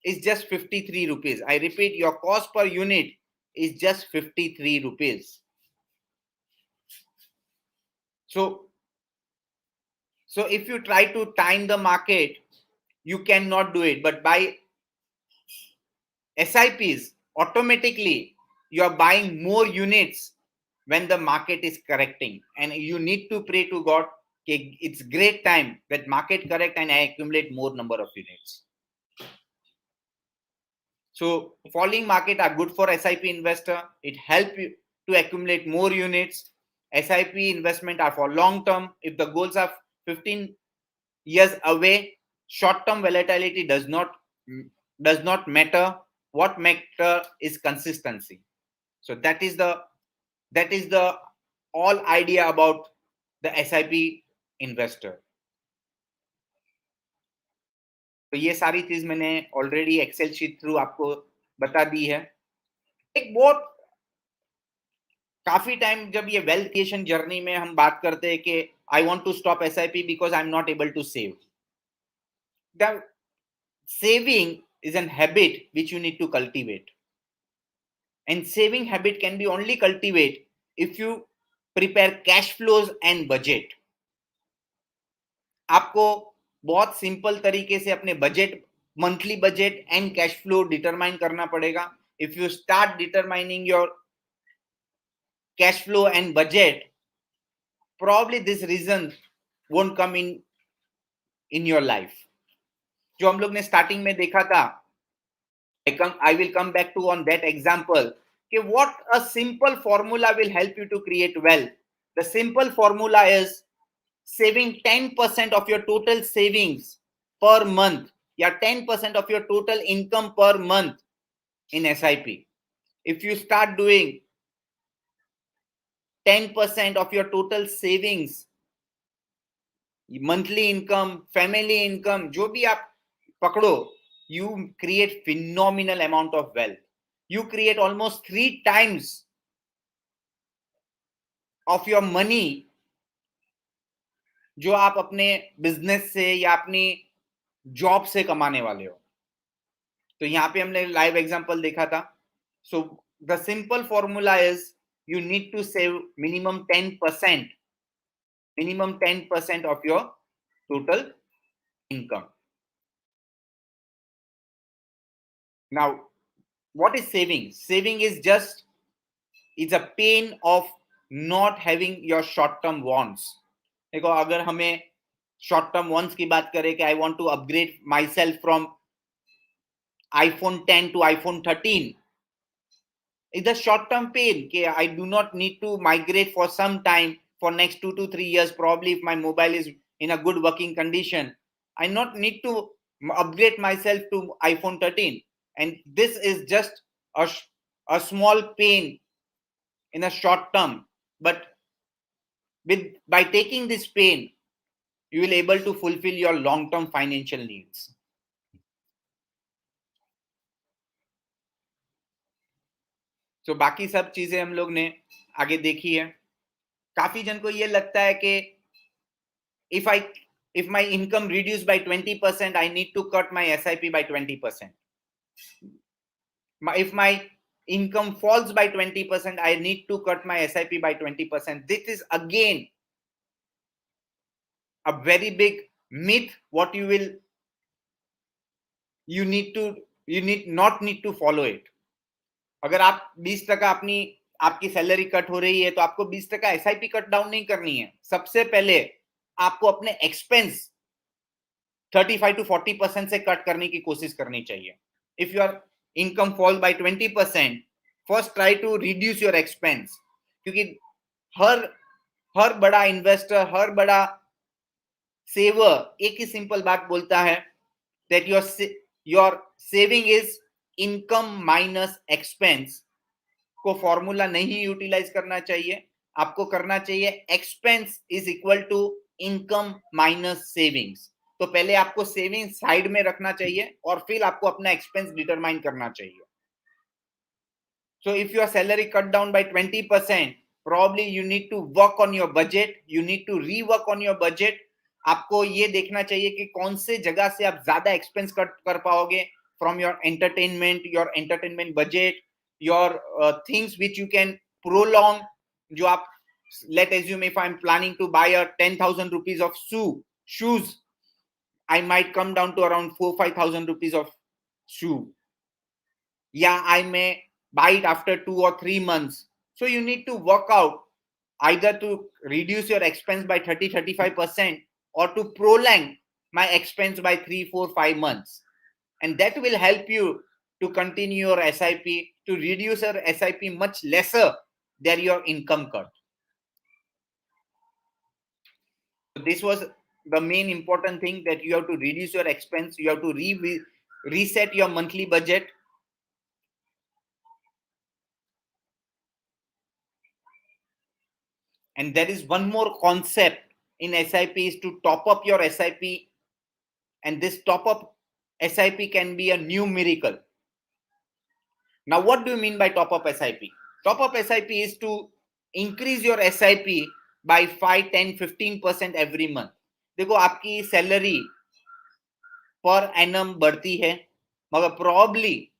is just 53 rupees. I repeat, your cost per unit is just 53 rupees. So if you try to time the market, you cannot do it. But by SIPs, automatically you are buying more units when the market is correcting. And you need to pray to God, okay, it's great time that market correct and I accumulate more number of units. So falling market are good for SIP investor. It helps you to accumulate more units. SIP investment are for long term. If the goals are 15 years away, short term volatility does not matter. What matter is consistency. So that is the all idea about the SIP investor. तो ये सारी चीज मैंने already Excel sheet through आपको बता दी है. एक बहुत काफी टाइम जब ये वेल्थ क्रिएशन जर्नी में हम बात करते हैं कि I want to stop SIP because I am not able to save. The saving is an habit which you need to cultivate, and saving habit can be only cultivate if you prepare cash flows and budget. आपको बहुत simple तरीके से अपने budget, monthly budget and cash flow determine करना पड़ेगा. If you start determining your cash flow and budget, probably this reason won't come in your life. जो हम लोग ने स्टार्टिंग में देखा था, I will come back to on that example कि what a simple formula will help you to create wealth. The simple formula is saving 10% of your total savings per month या 10% of your total income per month in SIP. If you start doing 10% of your total savings, monthly income, family income, जो भी आप पकड़ो, you create phenomenal amount of wealth. You create almost 3 times of your money जो आप अपने business से या अपनी जॉब से कमाने वाले हो. तो यहाँ पे हमने लाइव एग्जांपल देखा था. So the simple formula is you need to save minimum 10% of your total income. Now, what is saving? Saving is just, it's a pain of not having your short term wants. देखो, अगर हमें short term wants की बात करें कि I want to upgrade my self from iPhone 10 to iPhone 13, it's a short term pain. I do not need to migrate for some time, for next 2 to 3 years. Probably if my mobile is in a good working condition, I not need to upgrade myself to iPhone 13. And this is just a small pain in a short term. But by taking this pain, you will able to fulfill your long term financial needs. तो बाकी सब चीजें हम लोग ने आगे देखी है. काफी जन को ये लगता है कि if my income reduced by 20%, I need to cut my SIP by 20%. If my income falls by 20%, I need to cut my SIP by 20%. This is again a very big myth what you need to follow it. अगर आप 20% आपकी salary cut हो रही है तो आपको 20% SIP cut down नहीं करनी है. सबसे पहले आपको अपने एक्सपेंस 35 to 40% से कट करने की कोशिश करनी चाहिए. If your income falls by 20%, first try to reduce your expense. क्योंकि हर बड़ा इन्वेस्टर, हर बड़ा सेवर एक ही सिंपल बात बोलता है that your saving is income minus expense. को फॉर्मूला नहीं यूटिलाइज करना चाहिए. आपको करना चाहिए expense is equal to income minus savings. तो पहले आपको सेविंग साइड में रखना चाहिए और फिर आपको अपना एक्सपेंस डिटरमाइन करना चाहिए. So if your salary cut down by 20%, probably you need to work on your budget. You need to rework on your budget. आपको ये देखना चाहिए कि कौन से जगह से आप ज्यादा एक्सपेंस कट कर पाओगे. From your entertainment budget, your things which you can prolong. जो आप, let assume if I'm planning to buy a 10,000 rupees of shoes, I might come down to around 4-5,000 rupees of shoe. Yeah, I may buy it after 2 or 3 months. So you need to work out either to reduce your expense by 30-35% or to prolong my expense by 3-4-5 months. And that will help you to continue your SIP, to reduce your SIP much lesser than your income cut. So this was the main important thing, that you have to reduce your expense. You have to reset your monthly budget. And there is one more concept in SIP is to top up your SIP. And this top up SIP can be a new miracle. Now, what do you mean by top up SIP? Top up SIP is to increase your SIP by 5, 10, 15% every month. देखो आपकी salary per annum बढ़ती है, मगर probably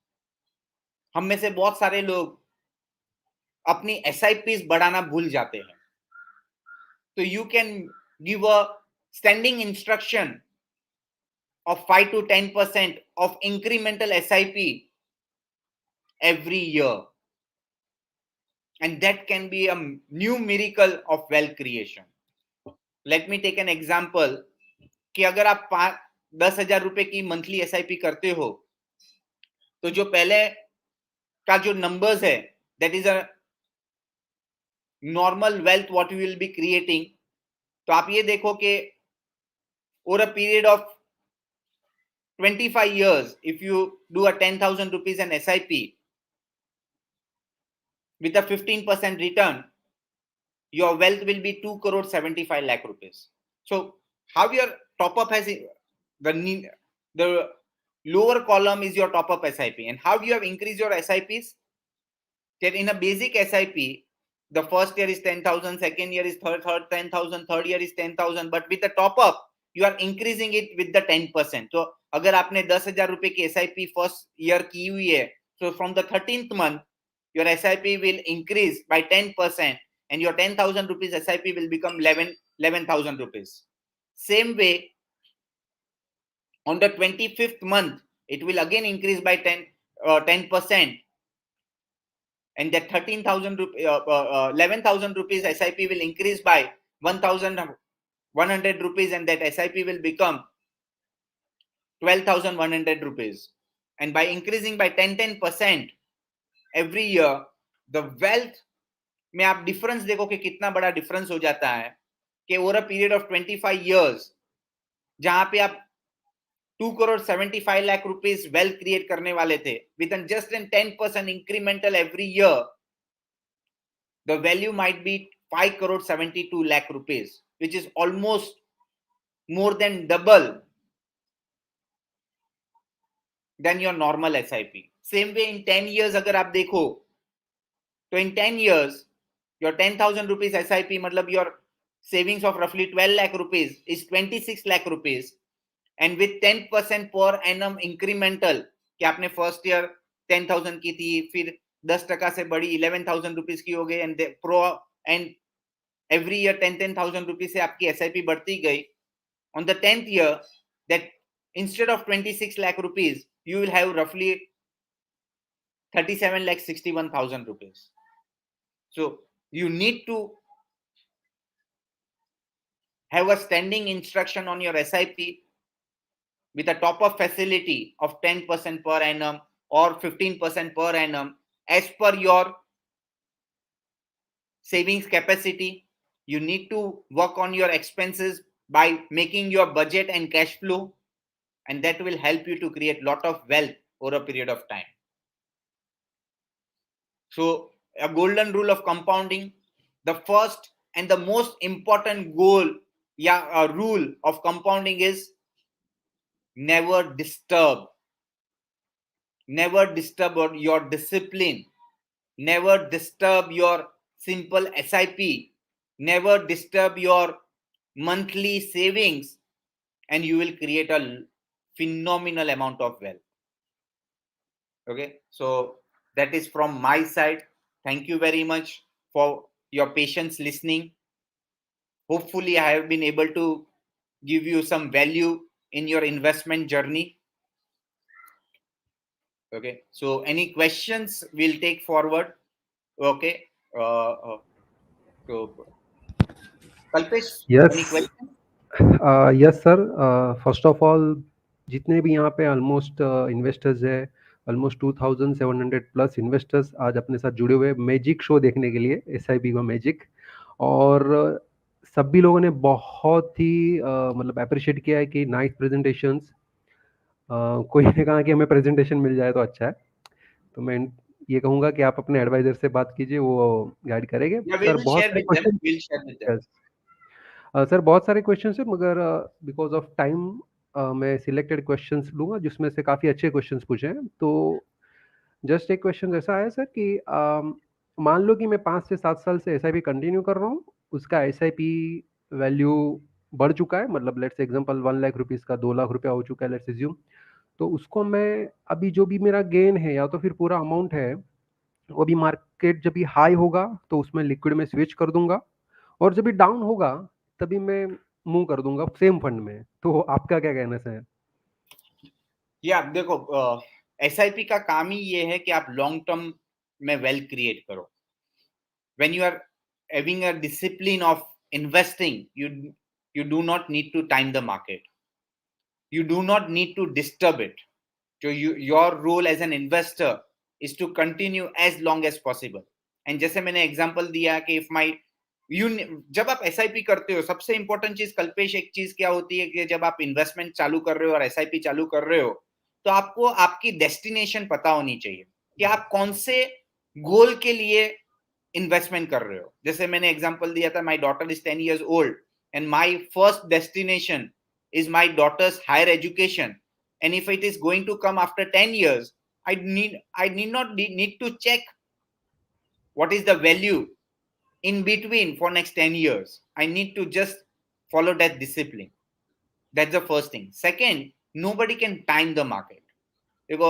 हम में से बहुत सारे लोग अपनी SIPs बढ़ाना भूल जाते हैं. तो you can give a standing instruction of 5 to 10% of incremental SIP every year. And that can be a new miracle of wealth creation. Let me take an example. कि अगर आप 10,000 रुपए की मंथली SIP करते हो, तो जो पहले का जो नंबर्स है, that is a normal wealth what you will be creating. तो आप ये देखो कि over a period of 25 years, if you do a 10,000 rupees an SIP with a 15% return, your wealth will be 2 crore 75 lakh rupees. So how your top up has the lower column is your top up SIP, and how you have increased your SIPs. That in a basic SIP, the first year is 10,000, second year is 10,000, third year is 10,000, but with the top up you are increasing it with the 10%. So अगर आपने 10,000 रुपए की SIP first year की हुई है, so from the 13th month your SIP will increase by 10%, and your 10,000 rupees SIP will become 11,000 rupees. Same way, on the 25th month, it will again increase by 10%. And that 11,000 rupees SIP will increase by 1,100 rupees, and that SIP will become 12,100 rupees. And by increasing by 10% every year, the wealth में आप difference देखो कि कितना बड़ा difference हो जाता है कि over a period of 25 years, जहां पे आप 2 crore 75 lakh rupees wealth create करने वाले थे, with just 10% incremental every year, the value might be 5 crore 72 lakh rupees, which is almost more than double than your normal SIP. Same way in 10 years अगर आप देखो, तो in 10 years, your 10,000 rupees SIP, मतलब your savings of roughly 12 lakh rupees is 26 lakh rupees, and with 10% per annum incremental, कि आपने first year 10,000 की थी, फिर 10% से बड़ी 11,000 रुपीज की हो गई, एंड every year 10,000 rupees से आपकी SIP बढ़ती गई. On the 10th year, that instead of 26 lakh rupees, you will have roughly 37 lakh 61,000 rupees. So you need to have a standing instruction on your SIP with a top-up facility of 10% per annum or 15% per annum as per your savings capacity. You need to work on your expenses by making your budget and cash flow, and that will help you to create lot of wealth over a period of time. So a golden rule of compounding, the first and the most important goal, rule of compounding is never disturb your discipline, never disturb your simple SIP, never disturb your monthly savings, and you will create a phenomenal amount of wealth. Okay, so that is from my side. Thank you very much for your patience listening. Hopefully I have been able to give you some value in your investment journey. Okay, so any questions we'll take forward. Okay, so Kalpesh, any yes questions? Yes sir first of all जितने भी यहाँ पे almost investors है almost 2700 plus investors आज अपने साथ जुड़े हुए मैजिक शो देखने के लिए SIP का मैजिक और सभी लोगों ने बहुत ही मतलब अप्रिशिएट किया है कि नाइस प्रेजेंटेशंस कोई ने कहा कि हमें प्रेजेंटेशन मिल जाए तो अच्छा है तो मैं ये कहूँगा कि आप अपने एडवाइजर से बात कीजिए वो गाइड करेंगे Yeah, we सर will बहुत share सारे with them. Question We'll share with them. Sir बहुत सारे क्वेश्चन है मगर बिकॉज ऑफ टाइम मैं सिलेक्टेड क्वेश्चंस लूँगा जिसमें से काफ़ी अच्छे क्वेश्चंस पूछे हैं तो जस्ट एक क्वेश्चन ऐसा है सर कि मान लो कि मैं 5 से 7 साल से SIP कंटिन्यू कर रहा हूँ उसका SIP वैल्यू बढ़ चुका है मतलब लेट्स एग्जांपल 1 लाख रुपीस का 2 लाख रुपया हो चुका है लेट्स एज्यूम तो उसको मैं अभी जो भी मेरा गेन है या तो फिर पूरा अमाउंट है वो भी मार्केट जब भी हाई होगा तो उसमें लिक्विड में स्विच कर दूंगा और जब भी डाउन होगा तभी मैं मूव कर दूंगा सेम फंड में तो आपका क्या कहना है या देखो SIP का काम ही ये है कि आप लॉन्ग टर्म में वेल्थ क्रिएट करो. When you are having a discipline of investing, you do not need to time the market. You do not need to disturb it. So your role as an investor is to continue as long as possible. And जैसे मैंने example दिया कि if my जब आप SIP करते हो सबसे important चीज कल्पेश एक चीज क्या होती है कि जब आप इन्वेस्टमेंट चालू कर रहे हो और SIP चालू कर रहे हो तो आपको आपकी डेस्टिनेशन पता होनी चाहिए कि आप कौन से गोल के लिए इन्वेस्टमेंट कर रहे हो. जैसे मैंने एग्जांपल दिया था my daughter is 10 years old and my first destination is my daughter's higher education, and if it is going to come after 10 years I need not need to check what is the value in between for next 10 years. I need to just follow that discipline. That's the first thing. Second, nobody can time the market. देखो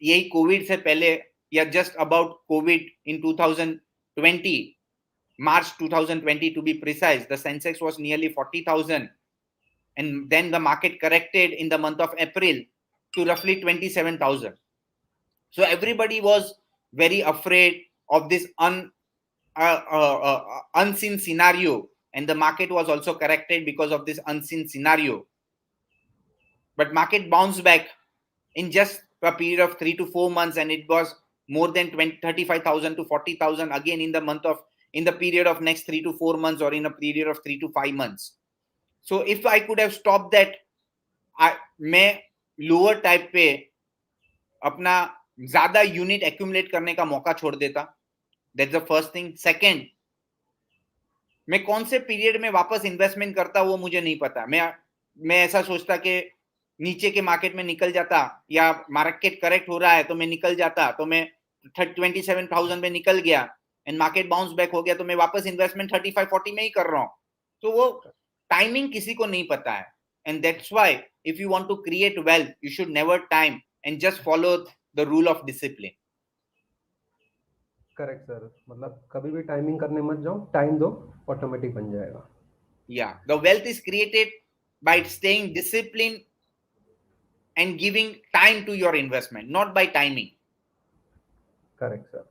यही Covid से पहले या just about Covid in 2020 March 2020 to be precise, the Sensex was nearly 40,000 and then the market corrected in the month of April to roughly 27,000. So everybody was very afraid of this unseen scenario, and the market was also corrected because of this unseen scenario. But market bounced back in just a period of 3 to 4 months, and it was more than 35,000 to 40,000 again in the period of next 3 to 4 months or in a period of 3 to 5 months. So if I could have stopped that, मैं lower type पे अपना ज्यादा unit accumulate करने का मौका छोड़ देता. That's the first thing. Second, मैं कौन से पीरियड में वापस इन्वेस्टमेंट करता वो मुझे नहीं पता. मैं ऐसा सोचता कि नीचे के मार्केट में निकल जाता या मार्केट करेक्ट हो रहा है तो मैं निकल जाता, तो मैं 27,000 में निकल गया एंड मार्केट बाउंस बैक हो गया तो मैं वापस इन्वेस्टमेंट 35-40 में ही कर रहा हूं. तो वो टाइमिंग किसी को नहीं पता है. And that's why if you want to create wealth you should never time and just follow the rule of discipline. Correct sir, मतलब कभी भी टाइमिंग करने मत जाओ, टाइम दो, ऑटोमेटिक बन जाएगा। Yeah, the wealth is created by staying disciplined and giving time to your investment, not by timing. Correct sir.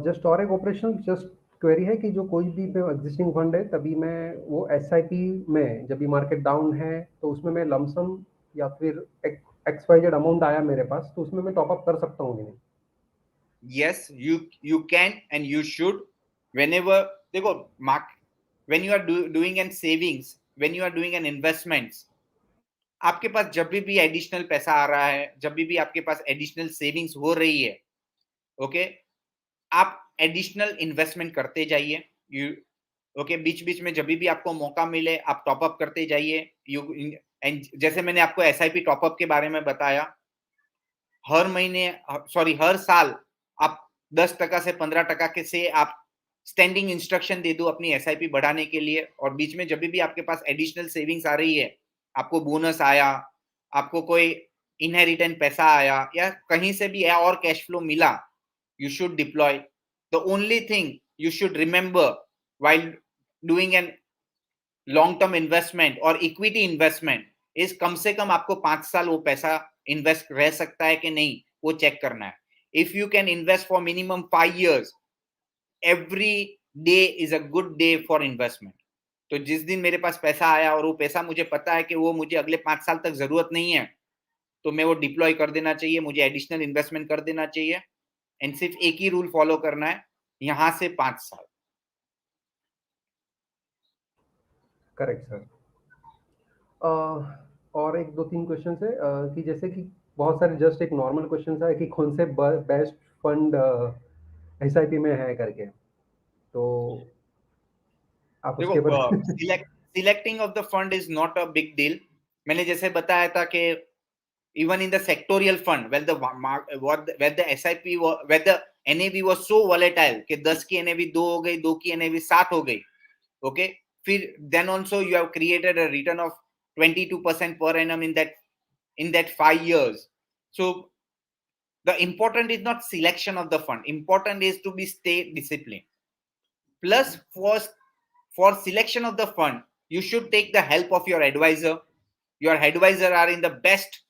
Just और एक ऑपरेशन जस्ट क्वेरी है कि जो कोई भी एग्जिस्टिंग फंड है, तभी मैं वो एसआईपी में जब भी मार्केट डाउन है तो उसमें मैं लमसम या फिर एक्स वाई जेड अमाउंट आया मेरे पास तो उसमें मैं टॉपअप कर सकता हूँ कि नहीं? Yes, you can and you should. Whenever देखो mark, when you are doing an savings, when you are doing an investments, आपके पास जब भी एडिशनल पैसा आ रहा है, जब भी आपके पास एडिशनल सेविंग्स हो रही है, ओके, आप एडिशनल इन्वेस्टमेंट करते जाइए। यू ओके, बीच बीच में जब भी आपको मौका मिले आप टॉप अप करते जाइए। यू एंड जैसे मैंने आपको एसआईपी टॉप अप के बारे में बताया, हर महीने सॉरी हर साल आप 10% से 15% के से आप स्टैंडिंग इंस्ट्रक्शन दे दो अपनी एसआईपी बढ़ाने के लिए, और बीच में जब भी आपके पास एडिशनल सेविंग्स आ रही है, आपको बोनस आया, आपको कोई इनहेरिटेंट पैसा आया या कहीं से भी और कैश फ्लो मिला, you should deploy. The only thing you should remember while doing an long term investment or equity investment is कम से कम आपको 5 साल वो पैसा इन्वेस्ट रह सकता है कि नहीं, वो चेक करना है। If you can invest for minimum 5 years, every day is a good day for investment. तो जिस दिन मेरे पास पैसा आया और वो पैसा मुझे पता है कि वो मुझे अगले 5 साल तक जरूरत नहीं है, तो मैं वो डिप्लॉय कर देना चाहिए, मुझे एडिशनल इन्वेस्टमेंट कर देना चाहिए। एंड सिर्फ एक ही रूल फॉलो करना है, यहां से 5 साल। Correct sir. और एक दो तीन क्वेश्चन है कि जैसे कि बहुत सारे जस्ट एक नॉर्मल क्वेश्चन है कि कौन से बेस्ट फंड एसआईपी में है करके, तो आप उसके देखो, बारे selecting of the fund is not a big deal. मैंने जैसे बताया था कि even in the sectorial fund, where the SIP where the NAV was so volatile कि 10 की NAV 2 हो गई, 2 की NAV 7 हो गई, okay, फिर then also you have created a return of 22% per annum in that 5 years. So the important is not selection of the fund, important is to be stay disciplined. Plus for selection of the fund, you should take the help of your advisor. Your advisor are in the best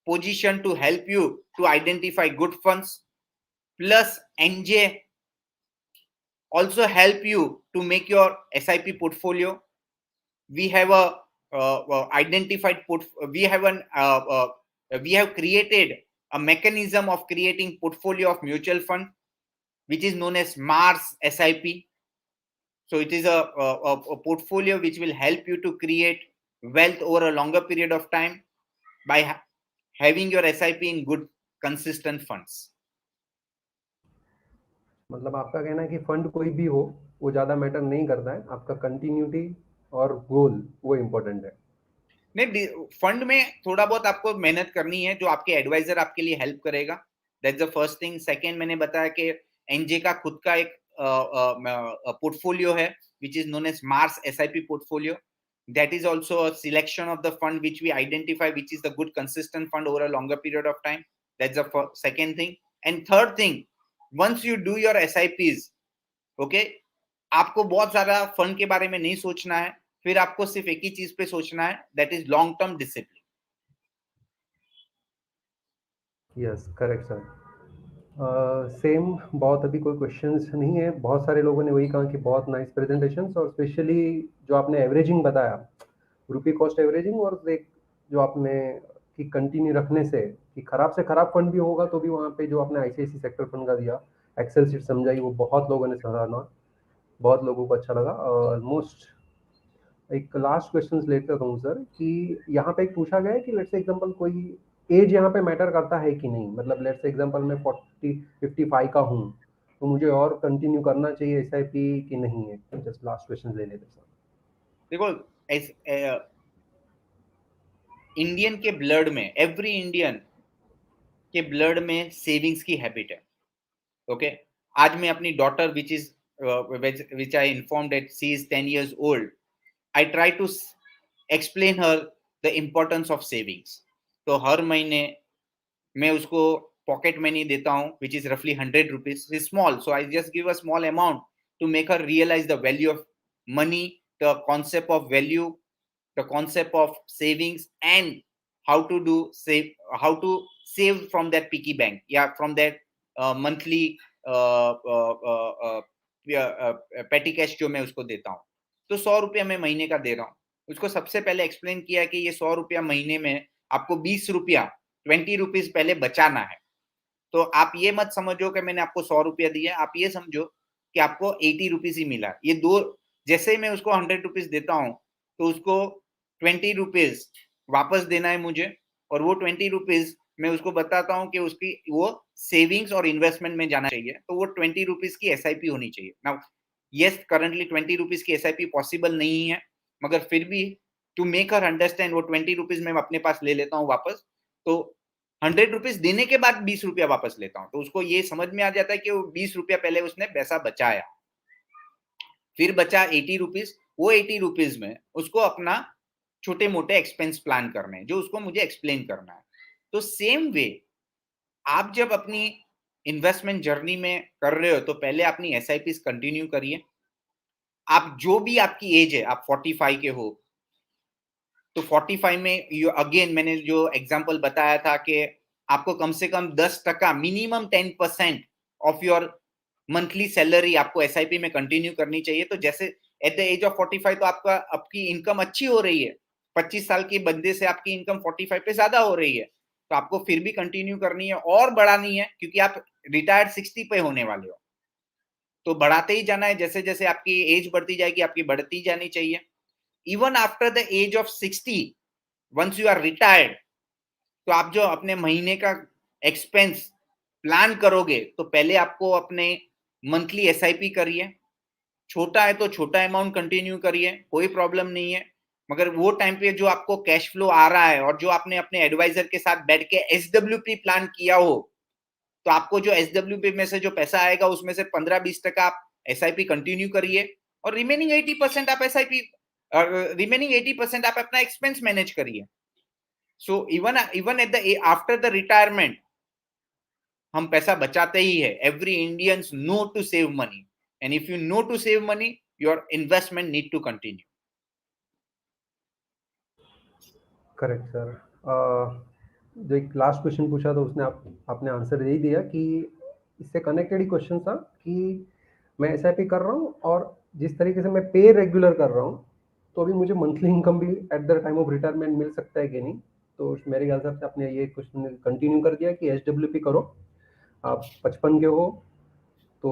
position to help you to identify good funds. Plus NJ also help you to make your SIP portfolio. We have a identified we have an we have created a mechanism of creating portfolio of mutual fund, which is known as Mars SIP. So it is a portfolio which will help you to create wealth over a longer period of time by having your SIP in good consistent funds. मतलब आपका कहना है कि fund कोई भी हो वो ज़्यादा मैटर नहीं करता है, आपका कंटिन्यूटी और गोल वो इम्पोर्टेंट है। नहीं, फंड में थोड़ा बहुत आपको मेहनत करनी है, जो आपके एडवाइजर आपके लिए हेल्प करेगा, that's the first thing. Second, मैंने बताया कि एनजे का खुद का एक पोर्टफोलियो है which is known as Mars SIP portfolio. That is also a selection of the fund which we identify which is the good consistent fund over a longer period of time. That's the second thing. And third thing, once you do your SIPs, okay, आपको बहुत ज्यादा fund के बारे में नहीं सोचना है, फिर आपको सिर्फ एक ही चीज पे सोचना है, that is long term discipline. Yes correct sir. Same, बहुत अभी कोई क्वेश्चंस नहीं है, बहुत सारे लोगों ने वही कहा कि बहुत नाइस प्रेजेंटेशंस, और स्पेशली जो आपने एवरेजिंग बताया, रुपी कॉस्ट एवरेजिंग, और एक जो आपने कि कंटिन्यू रखने से कि खराब से खराब फंड भी होगा तो भी वहाँ पे जो आपने आईसीआईसी सेक्टर फंड का दिया, एक्सेल सीट समझाई, वो बहुत लोगों ने सराहना, बहुत लोगों को अच्छा लगा। ऑलमोस्ट एक लास्ट क्वेश्चन लेता हूँ सर कि यहाँ पे एक पूछा गया है कि लेट्स से एग्जांपल कोई एज यहाँ पे मैटर करता है कि नहीं, मतलब लेट्स से एग्जांपल मैं 55 का हूँ तो मुझे और कंटिन्यू करना चाहिए एसआईपी कि नहीं है? जस्ट लास्ट क्वेश्चन ले लेते सर। देखो, इंडियन के ब्लड में, एवरी इंडियन के ब्लड में सेविंग्स की हैबिट है, ओके। आज मैं अपनी daughter which I informed that she is 10 years old, I try to explain her the importance of savings. तो हर महीने मैं उसको पॉकेट मनी देता हूँ which is roughly 100 rupees. It's small, so I just give a small amount to make her realize the value of money, the concept of value, the concept of savings, and how to save from that piggy bank, from that monthly petty cash जो मैं उसको देता हूँ. तो 100 रुपया मैं महीने का दे रहा हूँ. उसको सबसे पहले एक्सप्लेन किया कि ये 100 रुपया महीने में आपको 20 रुपया 20 रुपीज पहले बचाना है. तो आप ये मत समझो कि मैंने आपको 100 रुपया दिया, आप ये समझो कि आपको 80 रुपीज ही मिला. ये दो, जैसे मैं उसको 100 रुपीज देता हूँ तो उसको 20 रुपीज वापस देना है मुझे, और वो 20 रुपीज मैं उसको बताता हूँ कि उसकी वो सेविंग्स और इन्वेस्टमेंट में जाना चाहिए. तो वो 20 रुपीज की एसआईपी होनी चाहिए. नाउ यस, करंटली 20 रुपीज की एसआईपी पॉसिबल नहीं है, मगर फिर भी टू मेक हर अंडरस्टैंड वो 20 रुपीज मैं अपने पास ले लेता हूँ वापस. तो 100 रुपीज देने के बाद 20 रुपया वापस लेता हूँ. तो उसको ये समझ में आ जाता है कि वो 20 रुपया पहले उसने पैसा बचाया, फिर बचा 80 रुपीज. वो 80 रुपीज में उसको अपना छोटे मोटे एक्सपेंस प्लान करने हैं जो उसको मुझे एक्सप्लेन करना है. तो सेम वे आप जब अपनी इन्वेस्टमेंट जर्नी में कर रहे हो तो पहले अपनी एसआईपी कंटिन्यू करिए. आप जो भी आपकी एज है, आप 45 के हो तो 45 में अगेन मैंने जो एग्जांपल बताया था कि आपको कम से कम 10% minimum 10% of your monthly salary आपको एसआईपी में कंटिन्यू करनी चाहिए. तो जैसे एट द एज ऑफ 45 तो आपकी इनकम अच्छी हो रही है, 25 साल के बंदे से आपकी इनकम 45 पे ज्यादा हो रही है, तो आपको फिर भी कंटिन्यू करनी है और बढ़ानी है, क्योंकि आप रिटायर्ड 60 पे होने वाले हो. तो बढ़ाते ही जाना है, जैसे जैसे आपकी एज बढ़ती जाएगी आपकी बढ़ती जानी चाहिए. Even after the age of 60, once you are retired, तो आप जो अपने महीने का एक्सपेंस प्लान करोगे तो पहले आपको अपने मंथली एसआईपी करिए. छोटा है तो छोटा अमाउंट कंटिन्यू करिए, कोई प्रॉब्लम नहीं है, मगर वो टाइम पे जो आपको कैश फ्लो आ रहा है और जो आपने अपने एडवाइजर के साथ बैठ के एसडब्ल्यूपी प्लान किया हो, तो आपको जो एसडब्ल्यूपी में से जो पैसा आएगा उसमें से 15-20% आप एसआईपी कंटिन्यू करिए, और रिमेनिंग 80% आप एसआईपी रिमेनिंग 80% आप अपना एक्सपेंस मैनेज करिए. So even at the after the retirement हम पैसा बचाते ही है. Every Indians know to save money, and if you know to save money your investment need to continue. Correct sir. जो एक लास्ट क्वेश्चन पूछा था उसने आपने आंसर दे ही दिया कि इससे कनेक्टेड ही क्वेश्चन था कि मैं एसआईपी कर रहा हूँ और जिस तरीके से मैं पे रेगुलर कर रहा हूँ तो अभी मुझे मंथली इनकम भी at the time of retirement मिल सकता है कि नहीं. तो मेरे ख्याल से आपने ये क्वेश्चन कंटिन्यू कर दिया कि एसडब्ल्यूपी करो. आप 55 के हो तो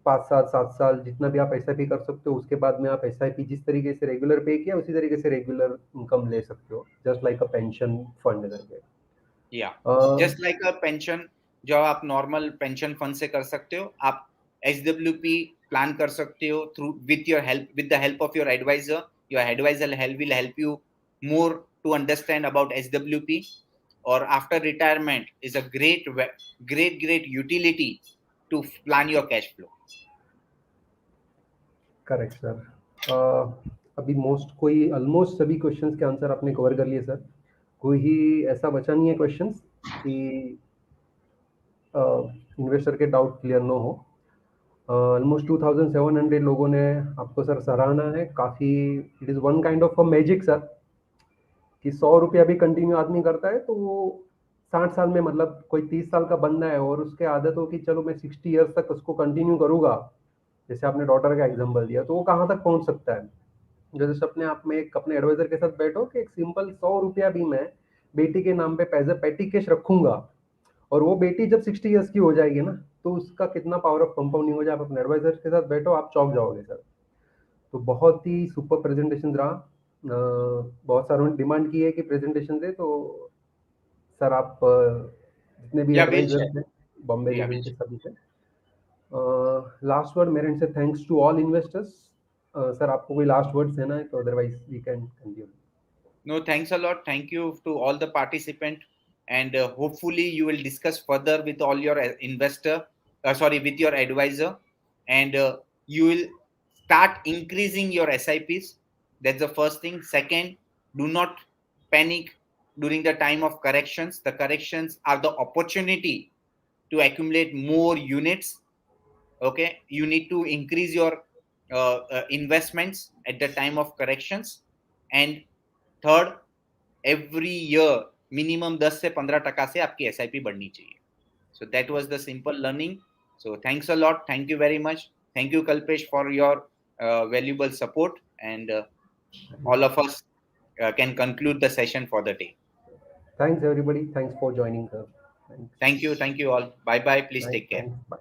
5 साल 7 साल जितना भी आप एसआईपी कर सकते हो, उसके बाद में आप एसआईपी जिस तरीके से रेगुलर पे किया उसी तरीके से रेगुलर इनकम ले सकते हो, just like a pension fund करके. या जस्ट लाइक अ पेंशन, जो आप नॉर्मल पेंशन फंड से कर सकते हो, आप एसडब्ल्यूपी प्लान कर सकते हो through with the help of your advisor. Your advisor will help you more to understand about SWP, और after retirement is a great utility to plan your cash flow. Correct sir. अभी कोई almost सभी questions के answer आपने cover कर लिए sir. कोई ही ऐसा बचा नहीं है क्वेश्चंस कि इन्वेस्टर के डाउट क्लियर ना हो. ऑलमोस्ट 2700 लोगों ने आपको सर सराहना है काफ़ी. It is one kind of a magic sir कि 100 रुपया भी कंटिन्यू आदमी करता है तो वो 60 साल में, मतलब कोई 30 साल का बंदा है और उसके आदत हो कि चलो मैं 60 ईयर्स तक उसको कंटिन्यू करूँगा, जैसे आपने डॉटर का एग्जांपल दिया, तो वो कहाँ तक पहुँच सकता है. जैसे अपने आप में एक अपने एडवाइजर के साथ बैठो कि एक सिंपल 100 रुपया भी मैं बेटी के नाम पे पैसे पेटी कैश रखूंगा, और वो बेटी जब 60 ईयर्स की हो जाएगी ना तो उसका कितना पावर ऑफ कंपाउंडिंग हो जाए. आप अपने एडवाइजर के साथ बैठो, आप चौंक जाओगे सर. तो बहुत ही सुपर प्रेजेंटेशन रहा. बहुत सारों ने डिमांड की है कि प्रेजेंटेशन दे, तो सर आप जितने भी या विल एडवाइजर शेयर थे बॉम्बे या रीजन विल के सभी से, लास्ट वर्ड मेरे से thanks to all investors. Sir आपको कोई लास्ट वर्ड्स देना है तो otherwise we can continue. No, thanks a lot. Thank you to all the participants, and hopefully you will discuss further with all your with your advisor, and you will start increasing your SIPs. That's the first thing. Second, do not panic. during the time of corrections. The corrections are the opportunity to accumulate more units. Okay, you need to increase your investments at the time of corrections. And third, every year minimum 10 से 15% से आपकी SIP बढ़नी चाहिए. So that was the simple learning. So thanks a lot. Thank you very much. Thank you, Kalpesh, for your valuable support. And all of us can conclude the session for the day. Thanks, everybody. Thanks for joining. Thanks. Thank you. Thank you all. Bye bye. Please take care. Thanks. Bye.